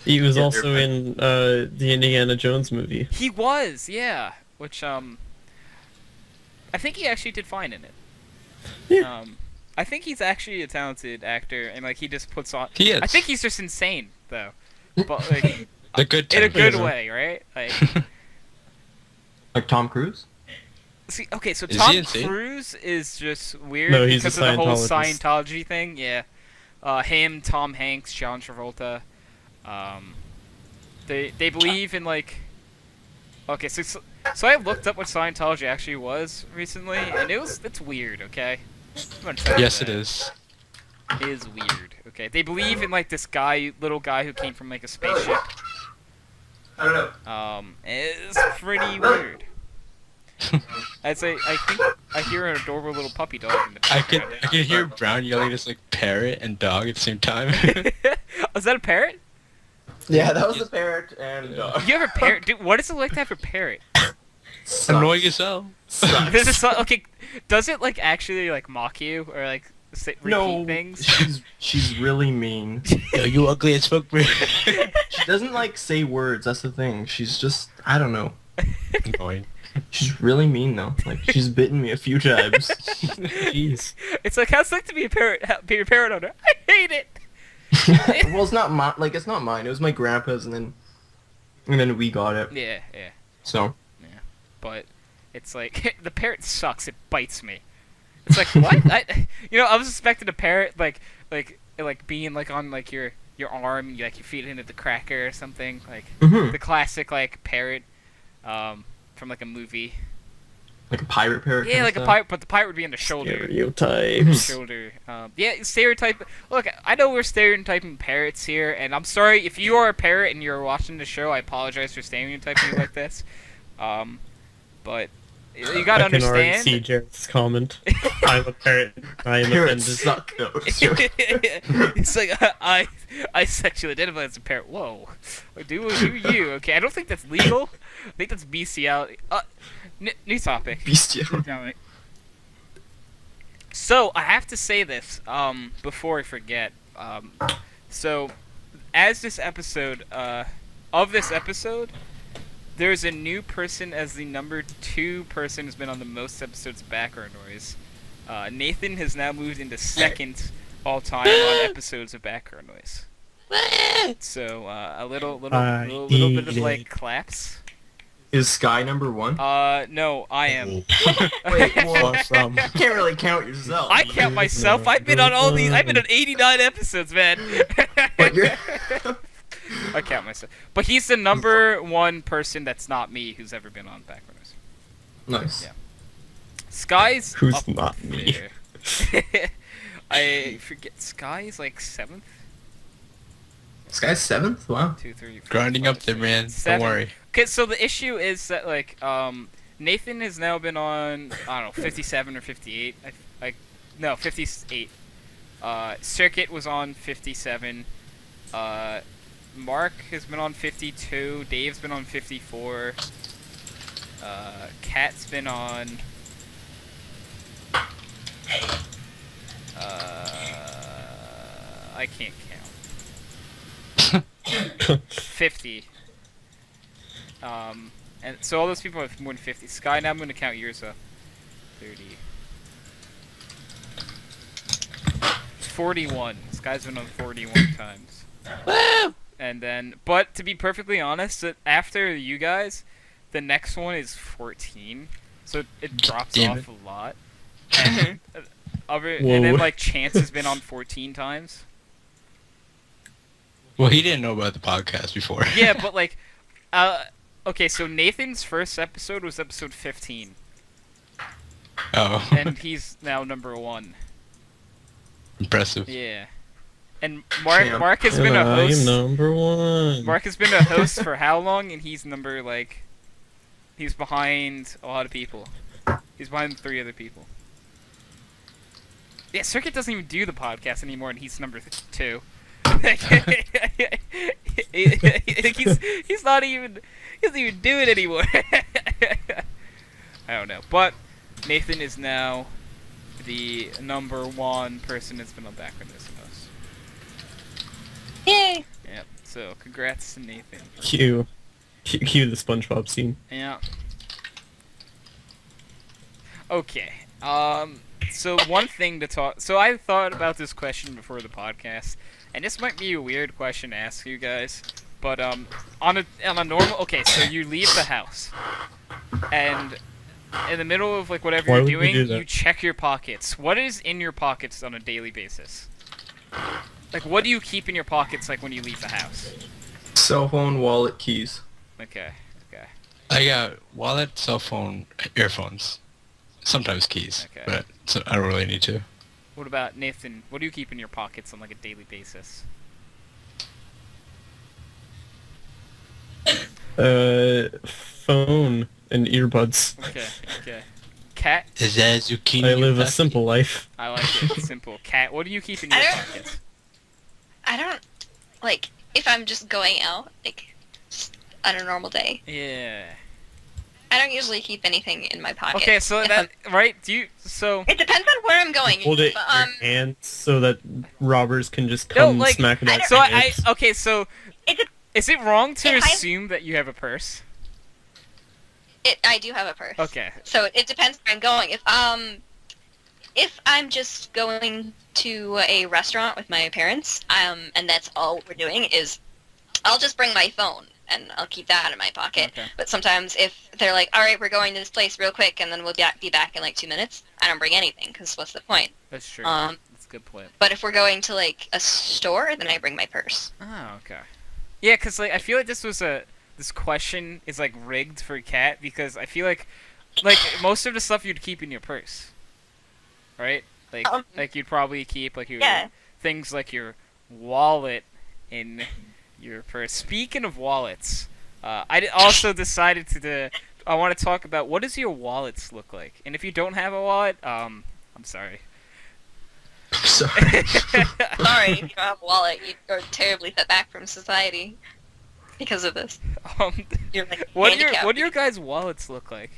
He was Yeah, also they're in the Indiana Jones movie. He was, yeah. Which I think he actually did fine in it. Yeah. I think he's actually a talented actor, and like he just puts on. He is. I think he's just insane though, but like The good in a type. good Yeah. way, right? Like, Like Tom Cruise? see, okay, so Is Tom he insane? Cruise is just weird No, he's because a of the whole Scientologist. Scientology thing. Yeah, him, Tom Hanks, John Travolta. They believe in like. Okay, so I looked up what Scientology actually was recently, and it's weird. Okay. I'm gonna tell you Yes, it that. is. It is weird. Okay, they believe in like this little guy who came from like a spaceship. I don't know. It's pretty weird. I think I hear an adorable little puppy dog in the I could background. hear Brown yelling this like parrot and dog at the same time. Was that a parrot? Yeah, that was a parrot and a dog. You have a parrot, dude? What is it like to have a parrot? Annoying as hell. This is okay. Does it like actually like mock you or like repeat No, things? she's really mean. Yo, you ugly as fuck, bro. She doesn't like say words. That's the thing. She's just I don't know. Annoying. She's really mean though. Like she's bitten me a few times. Jeez. It's like how's it like to be a parrot? Be a parrot owner? I hate it. Well, it's not mine. Like it's not mine. It was my grandpa's, and then we got it. Yeah. So But it's like the parrot sucks. It bites me. It's like what? I was expecting a parrot like being like on like your arm, you feed it into the cracker or something like Mhm. the classic like parrot from like a movie. like a pirate parrot. Yeah, kinda like a stuff. pirate, but the pirate would be on the shoulder. Stereotypes. Shoulder. Yeah, stereotype. Look, I know we're stereotyping parrots here, and I'm sorry if you are a parrot and you're watching the show. I apologize for stereotyping you like this. But you gotta I can already understand. see Jared's comment. I'm a parrot. I am Parrots offended. suck though. It's true. It's like I sexually identify as a parrot. Whoa, do you? Okay, I don't think that's legal. I think that's bestiality. New topic. Bestial. So I have to say this before I forget. So as this episode of this episode, there's a new person as the number 2 person who's been on the most episodes of Background Noise. Nathan has now moved into second all time on episodes of Background Noise. So a little bit of like claps. Is Sky number 1? No, I am. Wait, well, From you can't really count yourself. I count myself. I've been on all these. I've been on 89 episodes, man. But you're... I count myself. But he's the number 1 person that's not me who's ever been on Background Noise. Nice. Yeah. Sky's Who's up not me? there. I forget. Sky's like 7th. Sky's 7th? Wow. 2, 3, 4, grinding 5, up there, 6, man. 7. Don't worry. Okay, so the issue is that like Nathan has now been on I don't know 57 or 58. No 58. Circuit was on 57. Mark has been on 52. Dave's been on 54. Kat's been on. I can't count. 50. And so all those people have more than 50. Sky, now I'm going to count yours up. 30. 41. Sky's been on 41 times. Woo! And then, but to be perfectly honest, after you guys, the next one is 14. So it drops Damn off it. a lot. And, and then Whoa. like Chance has been on 14 times. Well, he didn't know about the podcast before. Yeah, but like, okay, so Nathan's first episode was episode 15, Oh. and he's now number 1. Impressive. Yeah, and Mark Damn. Mark has been a I'm host. number 1. Mark has been a host for how long? And he's number like, he's behind a lot of people. He's behind 3 other people. Yeah, Circuit doesn't even do the podcast anymore, and he's number 2. he's not even. He doesn't even do it anymore. I don't know. But Nathan is now the number 1 person that's been on Background Noise the most. Yay! Yep. So congrats to Nathan. Cue the SpongeBob scene. Yeah. Okay. So one thing to talk. So I thought about this question before the podcast, and this might be a weird question to ask you guys, but on a normal. Okay, so you leave the house, and in the middle of like whatever Why you're would we doing, do that? you check your pockets. What is in your pockets on a daily basis? Like, what do you keep in your pockets like when you leave the house? Cell phone, wallet, keys. Okay. Okay. I got wallet, cell phone, earphones, sometimes keys, Okay. but so I don't really need to. What about Nathan? What do you keep in your pockets on like a daily basis? Phone and earbuds. Okay. Okay. Cat. Is that a zucchini? I live a basket? simple life. I like it. Simple. Cat. What do you keep in your I don't- pockets? I don't like if I'm just going out like just on a normal day. Yeah. I don't usually keep anything in my pocket. Okay. So If that right? Do you? So it depends on where I'm going. Hold it But, in your hand so that robbers can just come like, smack it out. so your I hands. okay. So It's a- is it wrong to If I- assume that you have a purse? I do have a purse. Okay. So it depends where I'm going. If I'm just going to a restaurant with my parents, and that's all we're doing is, I'll just bring my phone and I'll keep that in my pocket. Okay. But sometimes if they're like, all right, we're going to this place real quick, and then we'll be back in like 2 minutes, I don't bring anything because what's the point? That's true. Um, That's a good point. But if we're going to like a store, then I bring my purse. Oh, okay. Yeah, cause like I feel like this question is like rigged for Cat because I feel like most of the stuff you'd keep in your purse, right? Like you'd probably keep like your Yeah. things like your wallet in your purse. Speaking of wallets, also decided I want to talk about what does your wallets look like, and if you don't have a wallet, I'm sorry. Sorry. Sorry, if you don't have a wallet, you're terribly set back from society because of this. You're like handicapped. What do your guys' wallets look like?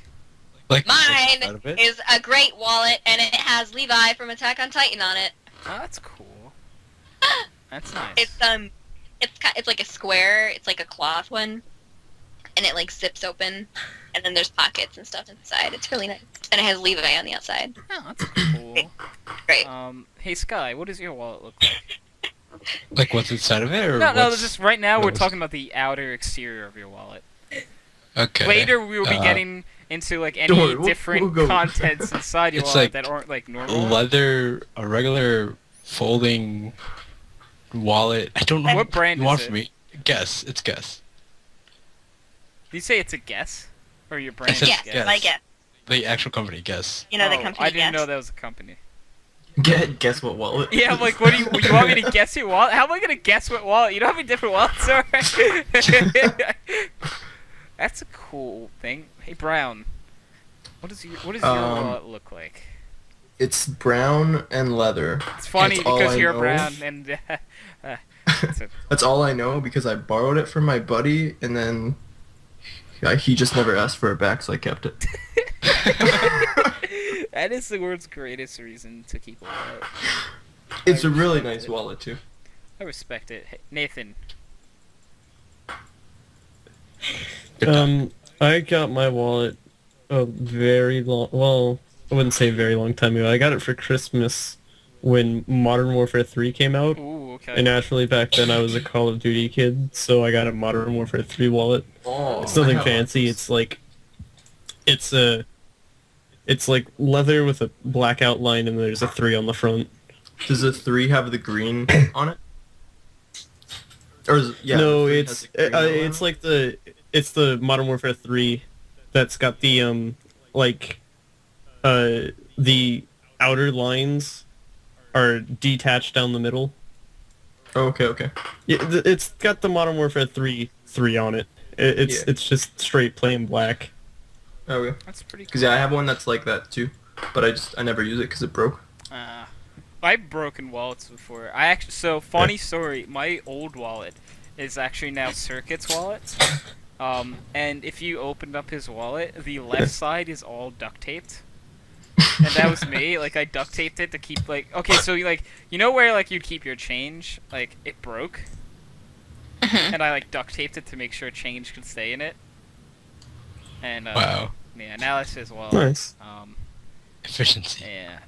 Like the Mine side of it? is a great wallet, and it has Levi from Attack on Titan on it. Oh, that's cool. That's nice. It's like a square. It's like a cloth one, and it like zips open, and then there's pockets and stuff inside. It's really nice, and it has Levi on the outside. Oh, that's cool. Great. Hey Sky, what does your wallet look like? Like what's inside of it, or No, what's... just right now we're what's- talking about the outer exterior of your wallet. Okay. Later we will be Uh, getting into like Don't worry, any we'll different go. contents inside your It's wallet like that aren't like normal. leather, a regular folding wallet. I don't know What brand you want is from it? me. Guess. It's Guess. Did you say it's a guess? Or your brand said is Yes, Guess? Guess. I guess. The actual company, Guess. You know the Oh, company. I didn't Guess. know that was a company. Guess what wallet? Yeah, I'm like, what do you want me to guess your wallet? How am I gonna guess what wallet? You know how many different wallets are? That's a cool thing. Hey Brown, what does your wallet look like? It's brown and leather. It's funny That's all because I you're know. brown and it's a- That's all I know because I borrowed it from my buddy and then he just never asked for it back, so I kept it. that is the world's greatest reason to keep a wallet. It's a really nice wallet too. I respect it. Hey, Nathan, I got my wallet a very long. Well, I wouldn't say very long time ago. I got it for Christmas when Modern Warfare 3 came out. ooh, okay. And naturally, back then I was a Call of Duty kid, so I got a Modern Warfare 3 wallet. Oh, It's nothing wow. fancy. It's like, it's like leather with a black outline, and there's a 3 on the front. Does the 3 have the green on it? Or is, yeah, No, the 3 it's has the green on it's it? like the Modern Warfare 3 that's got the the outer lines are detached down the middle. Oh, okay. Yeah, it's got the Modern Warfare 3 on it. Yeah. It's just straight plain black. Okay. That's pretty cool. Because yeah, I have one that's like that too, but I never use it because it broke. I've broken wallets before. Funny story, my old wallet is actually now Circuit's wallet. And if you opened up his wallet, the left side is all duct taped. And that was me. Like, I duct taped it to keep, like... Okay, so, like, you know where, like, you'd keep your change? Like, it broke. And I, like, duct taped it to make sure change could stay in it. And, Wow. yeah, now that's his wallet. Nice. efficiency. Yeah.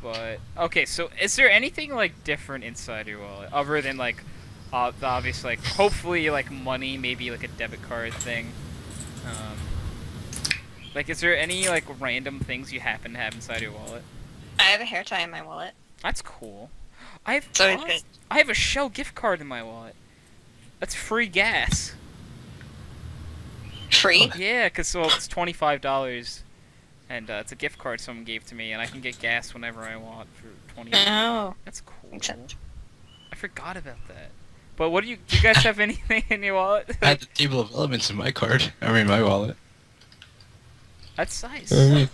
But okay, so is there anything like different inside your wallet other than like the obvious like hopefully like money, maybe like a debit card thing? Like, is there any like random things you happen to have inside your wallet? I have a hair tie in my wallet. That's cool. I have So it's good. I have a Shell gift card in my wallet. That's free gas. Free? Yeah, cause well, it's $25, and it's a gift card someone gave to me, and I can get gas whenever I want for $20. Oh. That's cool. Makes sense. I forgot about that. But what do you guys have anything in your wallet? I had the table of elements in my card. I mean, my wallet. That's nice. Um,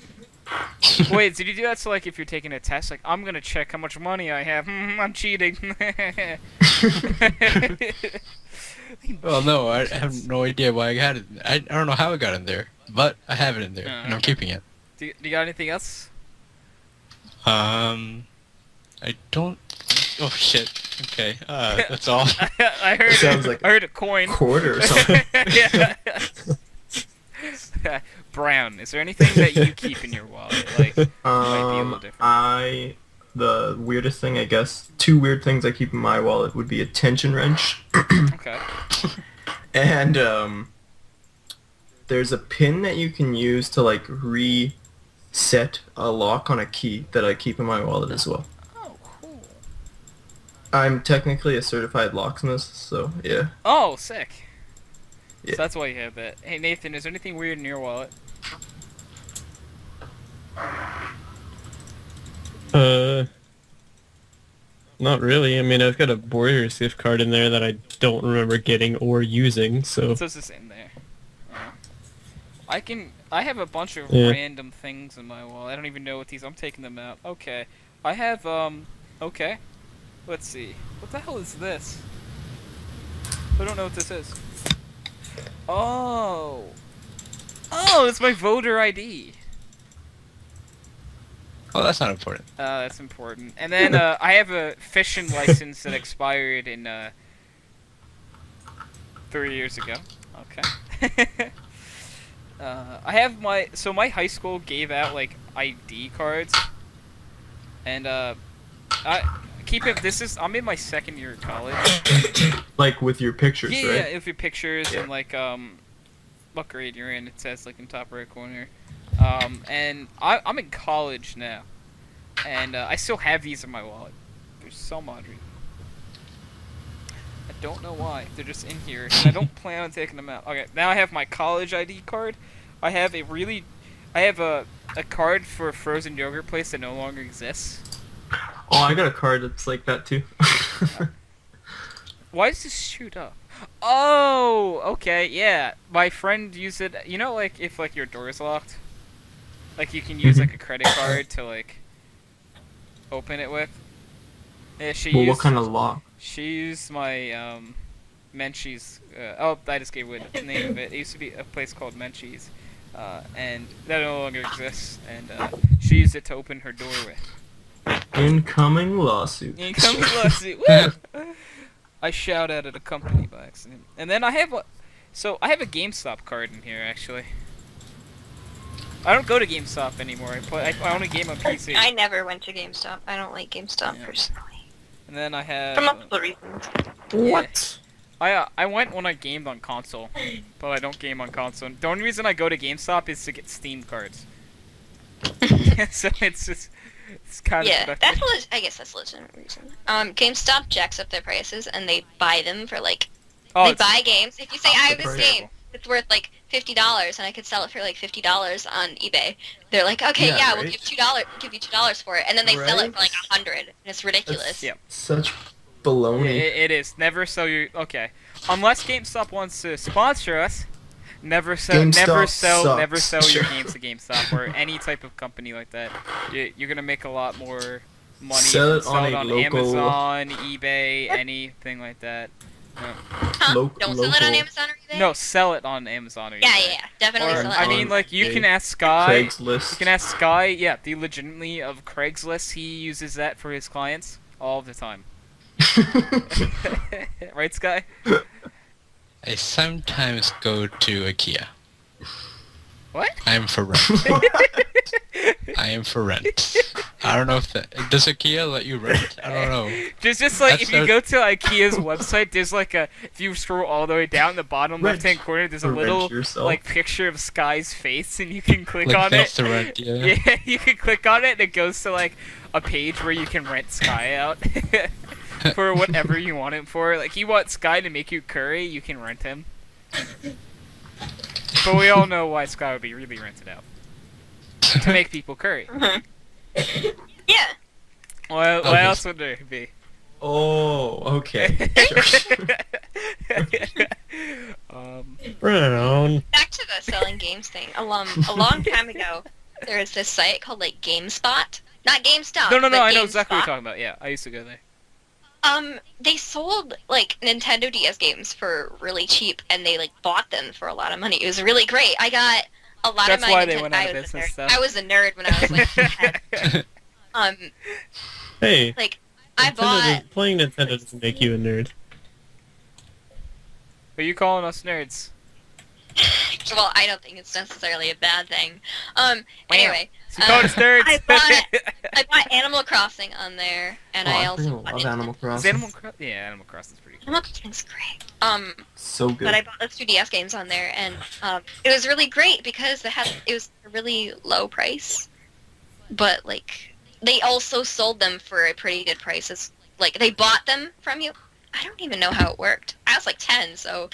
Wait, did you do that so like if you're taking a test, like I'm gonna check how much money I have? I'm cheating. Well, no, I have no idea why I got it. I don't know how I got in there, but I have it in there, and I'm okay. keeping it. Do you got anything else? I don't. Oh shit. Okay. That's all. I heard. Sounds like I heard a coin. Quarter or something. Yeah. Brown, is there anything that you keep in your wallet? Like, might be a little different. The weirdest thing, I guess, 2 weird things I keep in my wallet would be a tension wrench. Okay. And there's a pin that you can use to like reset a lock on a key that I keep in my wallet as well. Oh, cool. I'm technically a certified locksmith, so yeah. Oh, sick. Yeah. So that's why you have that. Hey, Nathan, is there anything weird in your wallet? Not really. I mean, I've got a Borders gift card in there that I don't remember getting or using, so... So it's just in there. I have a bunch of Yeah. random things in my wallet. I don't even know what these. I'm taking them out. Okay. I have okay. Let's see. What the hell is this? I don't know what this is. Oh. Oh, it's my voter ID. Oh, that's not important. That's important. And then I have a fishing license that expired in 3 years ago. Okay. I have my high school gave out like ID cards, and I keep it. I'm in my 2nd year of college. Like with your pictures, Yeah, right? yeah, if your pictures and like what grade you're in, it says like in top right corner. And I'm in college now, and I still have these in my wallet. They're so odd. I don't know why. They're just in here, and I don't plan on taking them out. Okay, now I have my college ID card. I have a card for a frozen yogurt place that no longer exists. Oh, I got a card that's like that too. Why does this shoot up? Oh, okay, yeah. My friend used it. You know, like if like your door is locked, like you can use like a credit card to like open it with. Yeah, Well, what kind of lock? She used my Menchie's. Oh, I just gave away the name of it. It used to be a place called Menchie's, and that no longer exists. And she used it to open her door with. Incoming lawsuit. Incoming lawsuit. Woo! I shout out at a company by accident. And then I have a GameStop card in here actually. I don't go to GameStop anymore. I only game on PC. I never went to GameStop. I don't like GameStop Yeah. personally. And then I have. For multiple reasons. What? I went when I gamed on console, but I don't game on console. The only reason I go to GameStop is to get Steam cards. So it's kind Yeah, of I guess that's a legitimate reason. GameStop jacks up their prices and they buy them for like Oh, they buy games. If you say I have this price. game, it's worth like $50 and I could sell it for like $50 on eBay. They're like, okay, Yeah, yeah, we'll right? give you $2 for it, and then they sell it Right? for like $100. And it's ridiculous. Yeah. Such baloney. it is. Never sell your okay. Unless GameStop wants to sponsor us, never sell GameStop your sucks. games to GameStop or any type of company like that. You're gonna make a lot more money Sell if you it on a local- Amazon, eBay, anything like that. No. Huh? Don't sell it on local- Amazon or eBay? No, sell it on Amazon or Yeah, eBay. yeah, definitely Or, sell it I on mean, Amazon. like, you eBay, can ask Sky. Craigslist. You can ask Sky, yeah, the legitimately of Craigslist. He uses that for his clients all the time. Right, Sky? I sometimes go to IKEA. What? I'm for rent. I am for rent. I don't know if that... Does IKEA let you rent? I don't know. Just like, if you go to IKEA's website, there's like a... If you scroll all the way down the bottom Rent. left-hand corner, there's a Or rent little, yourself. like, picture of Sky's face, and you can click Like, on that's it. the rent, yeah. Yeah, you can click on it, and it goes to, like, a page where you can rent Sky out. For whatever you want it for. Like, you want Sky to make you curry, you can rent him. But we all know why Sky would be really rented out. To make people curry. Yeah. What Okay. else would there be? Oh, okay. Sure. Brown. Back to the selling games thing. A long time ago, there was this site called like Gamespot. Not GameStop. No, but I know exactly what GameSpot. you're talking about. Yeah, I used to go there. They sold like Nintendo DS games for really cheap, and they like bought them for a lot of money. It was really great. I got a lot That's of my why they Nintendo. went out of I was a business, nerd. though. I was a nerd when I was like 10. Hey, Like I bought. Playing Nintendo doesn't make you a nerd. Are you calling us nerds? Well, I don't think it's necessarily a bad thing. Anyway, So you calling us nerds? I bought Animal Crossing on there, and Oh, I I also freaking bought love it. Animal Is Crossing. Animal Crossing? Yeah, Animal Crossing's pretty cool. Animal Crossing's great. So good. But I bought those 2DS games on there, and it was really great because it was a really low price, but like they also sold them for a pretty good price. It's like they bought them from you. I don't even know how it worked. I was like 10, so.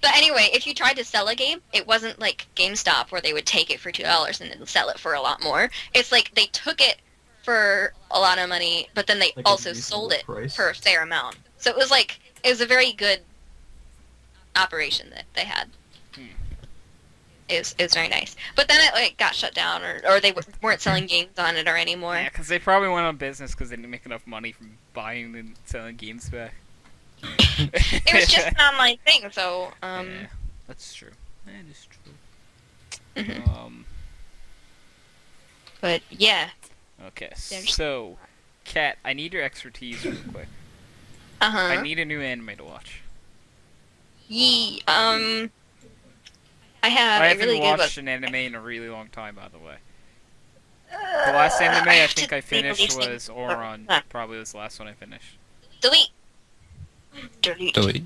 But anyway, if you tried to sell a game, it wasn't like GameStop where they would take it for $2 and then sell it for a lot more. It's like they took it for a lot of money, but then they Like a also reasonable sold it price. for a fair amount. So it was a very good operation that they had. It was very nice. But then it like got shut down, or they weren't selling games on it or anymore. Yeah, because they probably went on business because they didn't make enough money from buying and selling games back. It was just an online thing, so Yeah, that's true. That is true. Mhm. But yeah. Okay, There's- so, Kat, I need your expertise real quick. Uh-huh. I need a new anime to watch. I have I a haven't really good watched book. an anime in a really long time, by the way. The last anime I have think to I finished re-release was it. Oron. Probably was the last one I finished. Delete. Delete. Delete.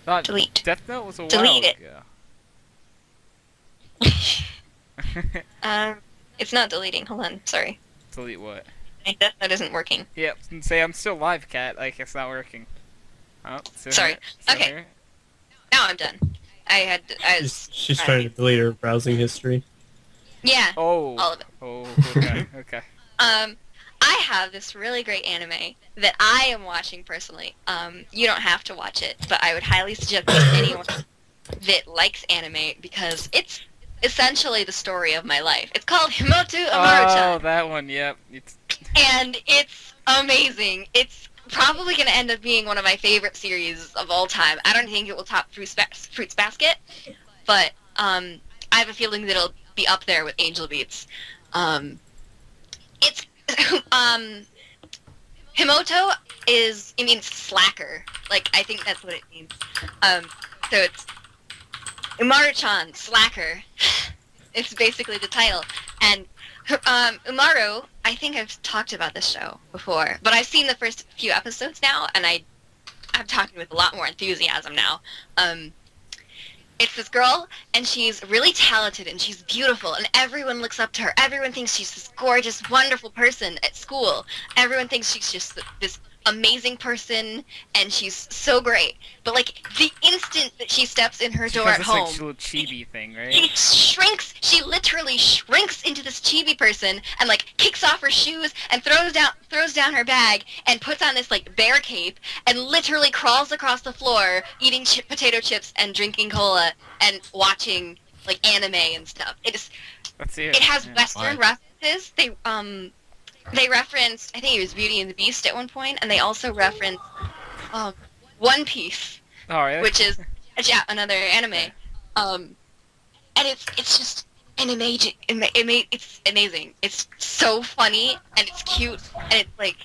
Not Delete. Death Note was a while Delete it. ago. It's not deleting. Hold on. Sorry. Delete what? My Death Note isn't working. Yep, and say I'm still live, Cat. Like it's not working. Oh, still Sorry. here? Still Okay. here? Now I'm done. I was. She's trying to delete her browsing history. Yeah. Oh. All of it. Oh. Okay. Okay. I have this really great anime that I am watching personally. You don't have to watch it, but I would highly suggest it to anyone that likes anime because it's essentially the story of my life. It's called Himoto Oh, Amaru-chan, that one. Yep. It's and it's amazing. It's probably going to end up being one of my favorite series of all time. I don't think it will top Fruits Basket, but I have a feeling that it'll be up there with Angel Beats. It's Himoto it means slacker. Like, I think that's what it means. So it's Umaru-chan, slacker. It's basically the title. And Umaru, I think I've talked about this show before, but I've seen the first few episodes now, and I'm talking with a lot more enthusiasm now. It's this girl, and she's really talented, and she's beautiful, and everyone looks up to her. Everyone thinks she's this gorgeous, wonderful person at school. Everyone thinks she's just this amazing person, and she's so great. But, like, the instant that she steps in her door because at it's home, like a little chibi thing, right? she literally shrinks into this chibi person and, like, kicks off her shoes and throws down her bag and puts on this, like, bear cape and literally crawls across the floor eating potato chips and drinking cola and watching, like, anime and stuff. Let's see It has Yeah. Western references. They referenced, I think it was Beauty and the Beast at one point, and they also referenced One Piece, Oh, really? which is another anime. And it's just an amazing. It's amazing. It's so funny and it's cute and it's like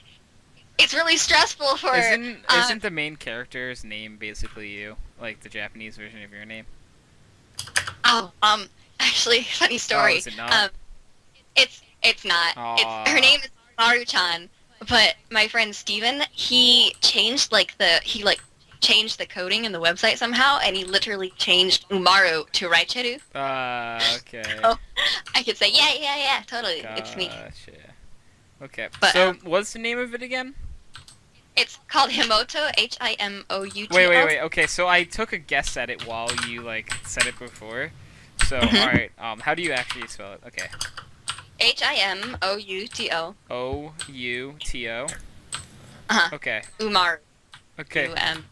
it's really stressful for. Isn't the main character's name basically you, like the Japanese version of your name? Actually, funny story. Oh, is it not? It's not. Aw. Her name is Maru-chan, but my friend Steven, he changed changed the coding in the website somehow, and he literally changed Umaru to Raicheru. Okay. Oh, I could say, yeah, totally, it's me. Gotcha. Okay. But, So, what's the name of it again? It's called Himoto, Himouto. Wait. Okay, so I took a guess at it while you said it before. So, Mhm. all right. How do you actually spell it? Okay. Himouto. Outo. Uh-huh. Okay. Umaru. Okay. Umaru.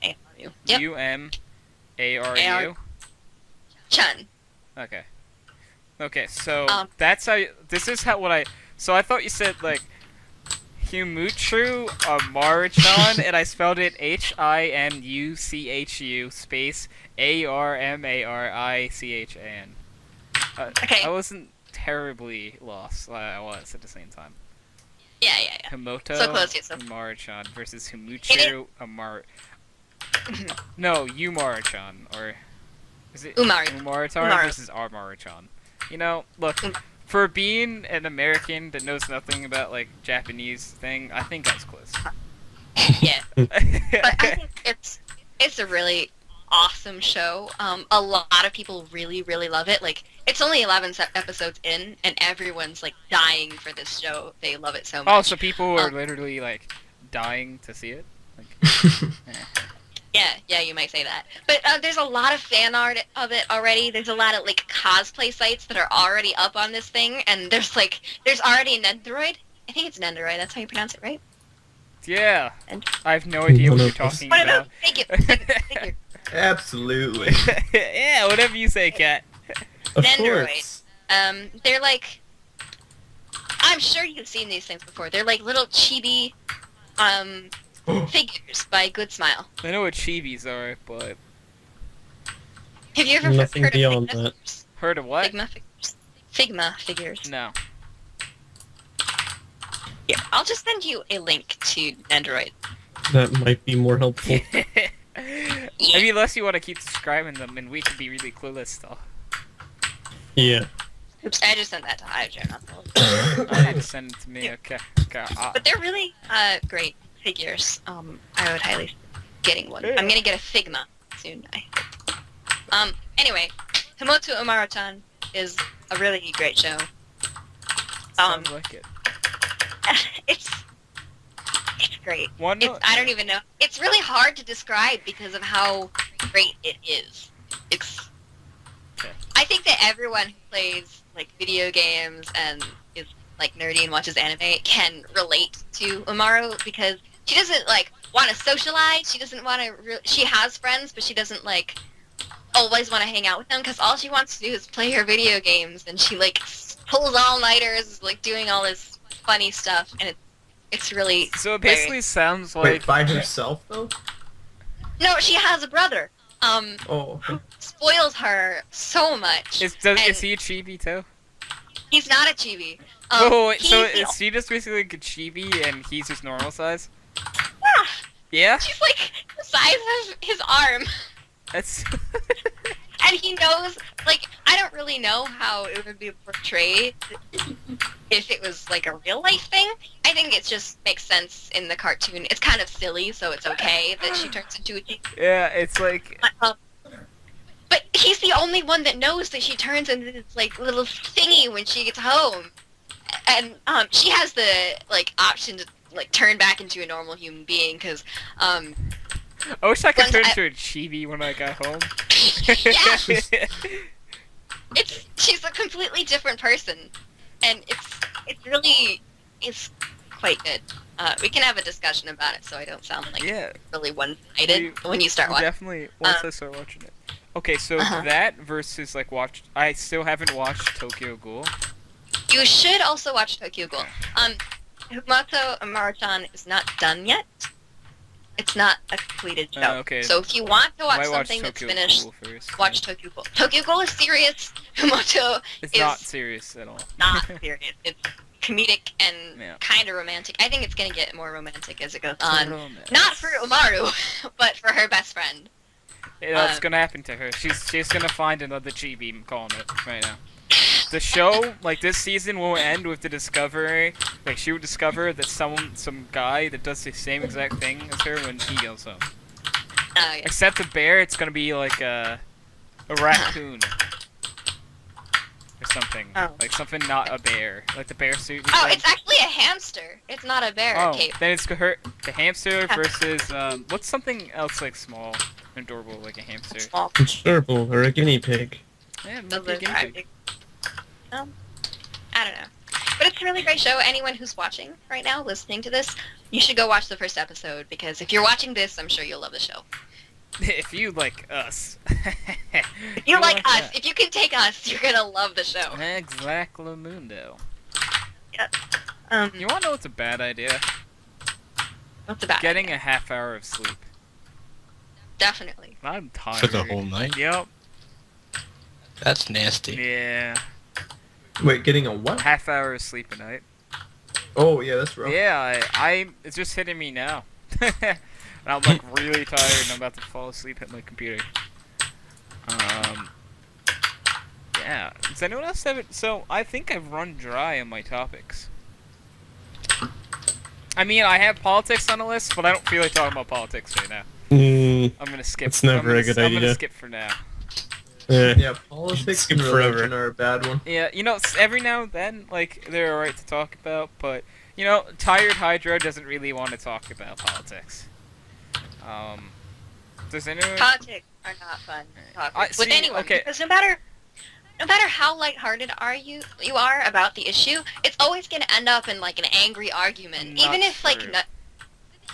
Yep. Umaru. Chun. Okay. Okay. So Um, this is what I. So I thought you said Himutru Maruchan, and I spelled it Himuchu space Armarichan. Okay. I wasn't terribly lost. I was at the same time. Yeah. Himoto So close, yeah, so- Maruchan versus Himutru Amar. No, Umaru-chan, or is it Umaru. Umaru-chan Umaru. versus Armaru-chan? You know, look, Um. for being an American that knows nothing about Japanese thing, I think that's close. Yeah. But I think it's a really awesome show. A lot of people really, really love it. It's only 11 episodes in, and everyone's dying for this show. They love it so much. Oh, so people are literally dying to see it. Yeah, you might say that. But there's a lot of fan art of it already. There's a lot of cosplay sites that are already up on this thing, and there's already Nendoroid. I think it's Nendoroid. That's how you pronounce it, right? Yeah, And- I have no idea what One you're of talking One of about. those figure. Absolutely. Yeah, whatever you say, Kat. Of Nendoroid. course. They're I'm sure you've seen these things before. They're little chibi figures by Good Smile. I know what chibis are, but Have you ever Nothing heard beyond of Figma that. figures? heard of what? Figma figures. Figma figures. No. Yeah, I'll just send you a link to Nendoroid. That might be more helpful. I mean, unless you want to keep describing them, and we could be really clueless still. Yeah. Oops, I just sent that to Hydro, not the I need to send it to me. Okay. But they're really great figures. I would highly getting one. I'm gonna get a Figma soon. Anyway, Himoto Umaru-chan is a really great show. Sounds like it. It's great. One. I don't even know. It's really hard to describe because of how great it is. It's. Okay. I think that everyone who plays video games and is nerdy and watches anime can relate to Umaru because she doesn't want to socialize. She doesn't want to. She has friends, but she doesn't always want to hang out with them because all she wants to do is play her video games, and she pulls all-nighters, doing all this funny stuff, and it's really. So it basically sounds like. Wait, by herself though? No, she has a brother. Oh. Spoils her so much. Is and he a chibi too? He's not a chibi. Oh, wait, so he's the- is she just basically a chibi and he's just normal size? Yeah, Yeah? she's the size of his arm. That's. And he knows, I don't really know how it would be portrayed if it was, a real-life thing. I think it just makes sense in the cartoon. It's kind of silly, so it's okay that she turns into a chibi. Yeah, it's like. But he's the only one that knows that she turns into this, little thingy when she gets home. And, she has the, option to, turn back into a normal human being, because, I wish I could Once turn I- into a chibi when I got home. yeah, she's a completely different person, and it's quite good. We can have a discussion about it, so I don't sound Yeah, really one-sided when you start watching. definitely. Once I start watching it. Okay, so Uh-huh. that versus I still haven't watched Tokyo Ghoul. You should also watch Tokyo Ghoul. Humato Umaru-chan is not done yet. It's not a completed show. Okay. So if you want to watch I watch something that's Tokyo finished, Ghoul first. watch Tokyo Ghoul. Tokyo Ghoul is serious. Humato It's is not serious at all. not serious. It's comedic and Yeah. kind of romantic. I think it's going to get more romantic as it goes on. Romance. Not for Umaru, but for her best friend. Yeah, it's gonna happen to her. She's gonna find another chibi. I'm calling it right now. the show, like this season, will end with the discovery. Like she would discover that some guy that does the same exact thing as her when he goes home. Oh, yeah. Except the bear, it's gonna be like a raccoon or something. Oh. Like something not a bear, like the bear suit. and Oh, stuff. it's actually a hamster. It's not a bear. Oh, Cape. then it's the hamster versus what's something else like small and adorable like a hamster? Small. A gerbil or a guinea pig. Yeah, Those maybe a are guinea very pig. big. I don't know. But it's a really great show. Anyone who's watching right now, listening to this, you should go watch the first episode, because if you're watching this, I'm sure you'll love the show. If you like us. If you like us, that. if you can take us, you're gonna love the show. Exactly, Mundo. Um, You wanna know what's a bad idea? what's about Getting a half hour of sleep. Definitely. I'm tired. For the whole night? Yep. That's nasty. Yeah. Wait, getting a what? Half hour of sleep a night. Oh, yeah, that's rough. Yeah, it's just hitting me now. And I'm like really tired and I'm about to fall asleep at my computer. Yeah. Does anyone else have it? So, I think I've run dry on my topics. I mean, I have politics on the list, but I don't feel like talking about politics right now. Mm, I'm gonna skip. It's never a good I'm gonna idea. skip for now. Yeah, politics Skip and forever. religion are a bad one. Yeah, you know, every now and then, like, they're alright to talk about, but, you know, Tired Hydra doesn't really want to talk about politics. Does anyone... Politics are not fun to talk with see, anyone, okay. because no matter how lighthearted you are about the issue, it's always gonna end up in like an angry argument. Not Even if like true.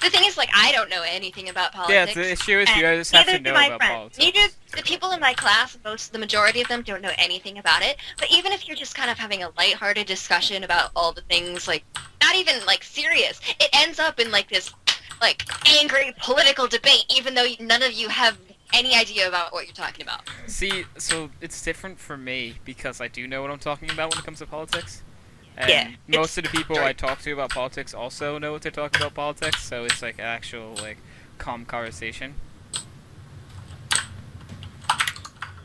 the thing is, like, I don't know anything about Yeah, politics. the issue is you and just have to neither do know my about friends. politics. Neither the people in my class, the majority of them don't know anything about it. But even if you're just kind of having a lighthearted discussion about all the things, like, not even like serious, it ends up in like this like angry political debate, even though none of you have any idea about what you're talking about. See, so it's different for me because I do know what I'm talking about when it comes to politics. And Yeah, most of the people very- I talk to about politics also know what they're talking about politics, so it's like actual, like, calm conversation.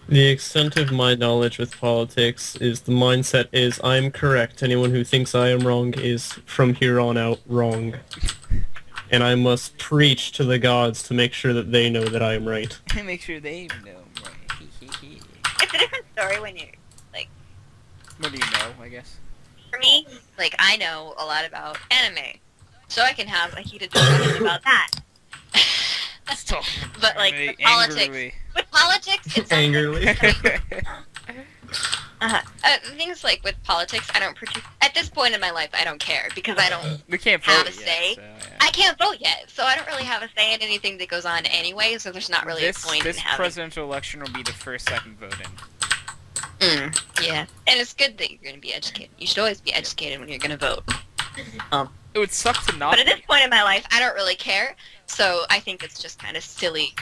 The extent of my knowledge with politics is the mindset is I'm correct. Anyone who thinks I am wrong is from here on out wrong. And I must preach to the gods to make sure that they know that I am right. Make sure they know, right? It's a different story when you're like, What do you know, I guess? for me, like, I know a lot about anime, so I can have a heated discussion about that. Let's talk But, like, angrily- with politics- angrily. With politics, it's Angrily. things like with politics, I don't at this point in my life, I don't care, because I don't We can't have vote a yet, say. so, yeah. I can't vote yet, so I don't really have a say in anything that goes on anyway, so there's not really a point This in having. presidential election will be the first I can vote in. Yeah, and it's good that you're going to be educated. You should always be educated when you're going to vote. It would suck to not But at be. this point in my life, I don't really care, so I think it's just kind of silly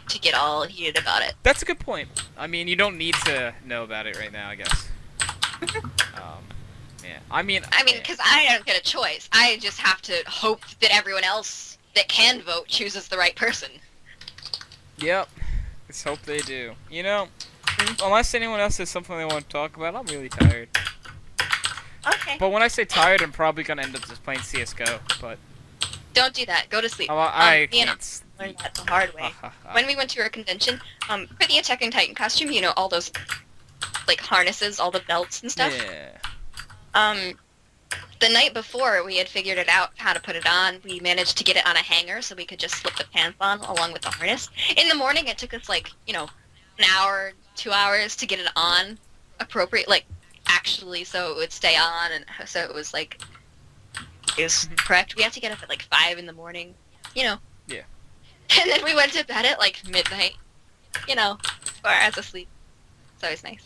to get all heated about it. That's a good point. I mean, you don't need to know about it right now, I guess. Yeah. I mean, Because I don't get a choice. I just have to hope that everyone else that can vote chooses the right person. Yep. Let's hope they do. You know, unless anyone else has something they want to talk about, I'm really tired. Okay. But when I say tired, I'm probably gonna end up just playing CS:GO. But Don't do that. Go to sleep. I me and can't. I learned that the hard way. When we went to our convention, for the Attack on Titan costume, you know, all those, like, harnesses, all the belts and stuff. Yeah. The night before, we had figured it out how to put it on. We managed to get it on a hanger so we could just slip the pants on along with the harness. In the morning, it took us, like, you know, an hour, 2 hours to get it on appropriate, like, actually, so it would stay on, and so it was, like, it was correct. We had to get up at, like, 5 in the morning, you know. Yeah. And then we went to bed at, like, midnight, you know, 4 hours of sleep. It's always nice.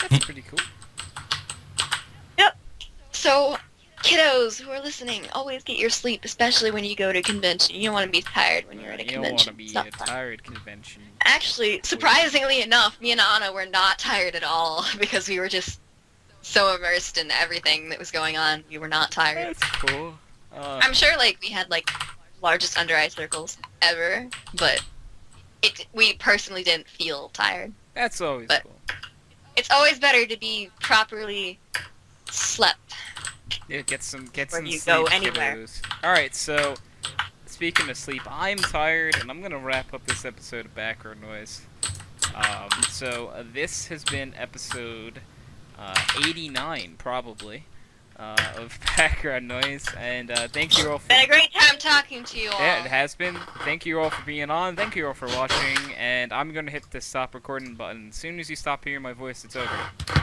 That's pretty cool. So, kiddos who are listening, always get your sleep, especially when you go to a convention. You don't want to be tired when you're at a You don't want convention. to be It's at not a fun. tired convention. Actually, surprisingly enough, me and Anna were not tired at all because we were just so immersed in everything that was going on. We were not tired. That's cool. I'm sure, like, we had, like, largest under-eye circles ever, but we personally didn't feel tired. That's always but- cool. It's always better to be properly slept. Yeah, get some you sleep, go anywhere. kiddos. Alright, so speaking of sleep, I'm tired and I'm gonna wrap up this episode of Background Noise. This has been episode 89 probably of Background Noise, and thank you all for... Been a great time talking to you all. Yeah, it has been. Thank you all for being on. Thank you all for watching. And I'm going to hit the stop recording button. As soon as you stop hearing my voice, it's over.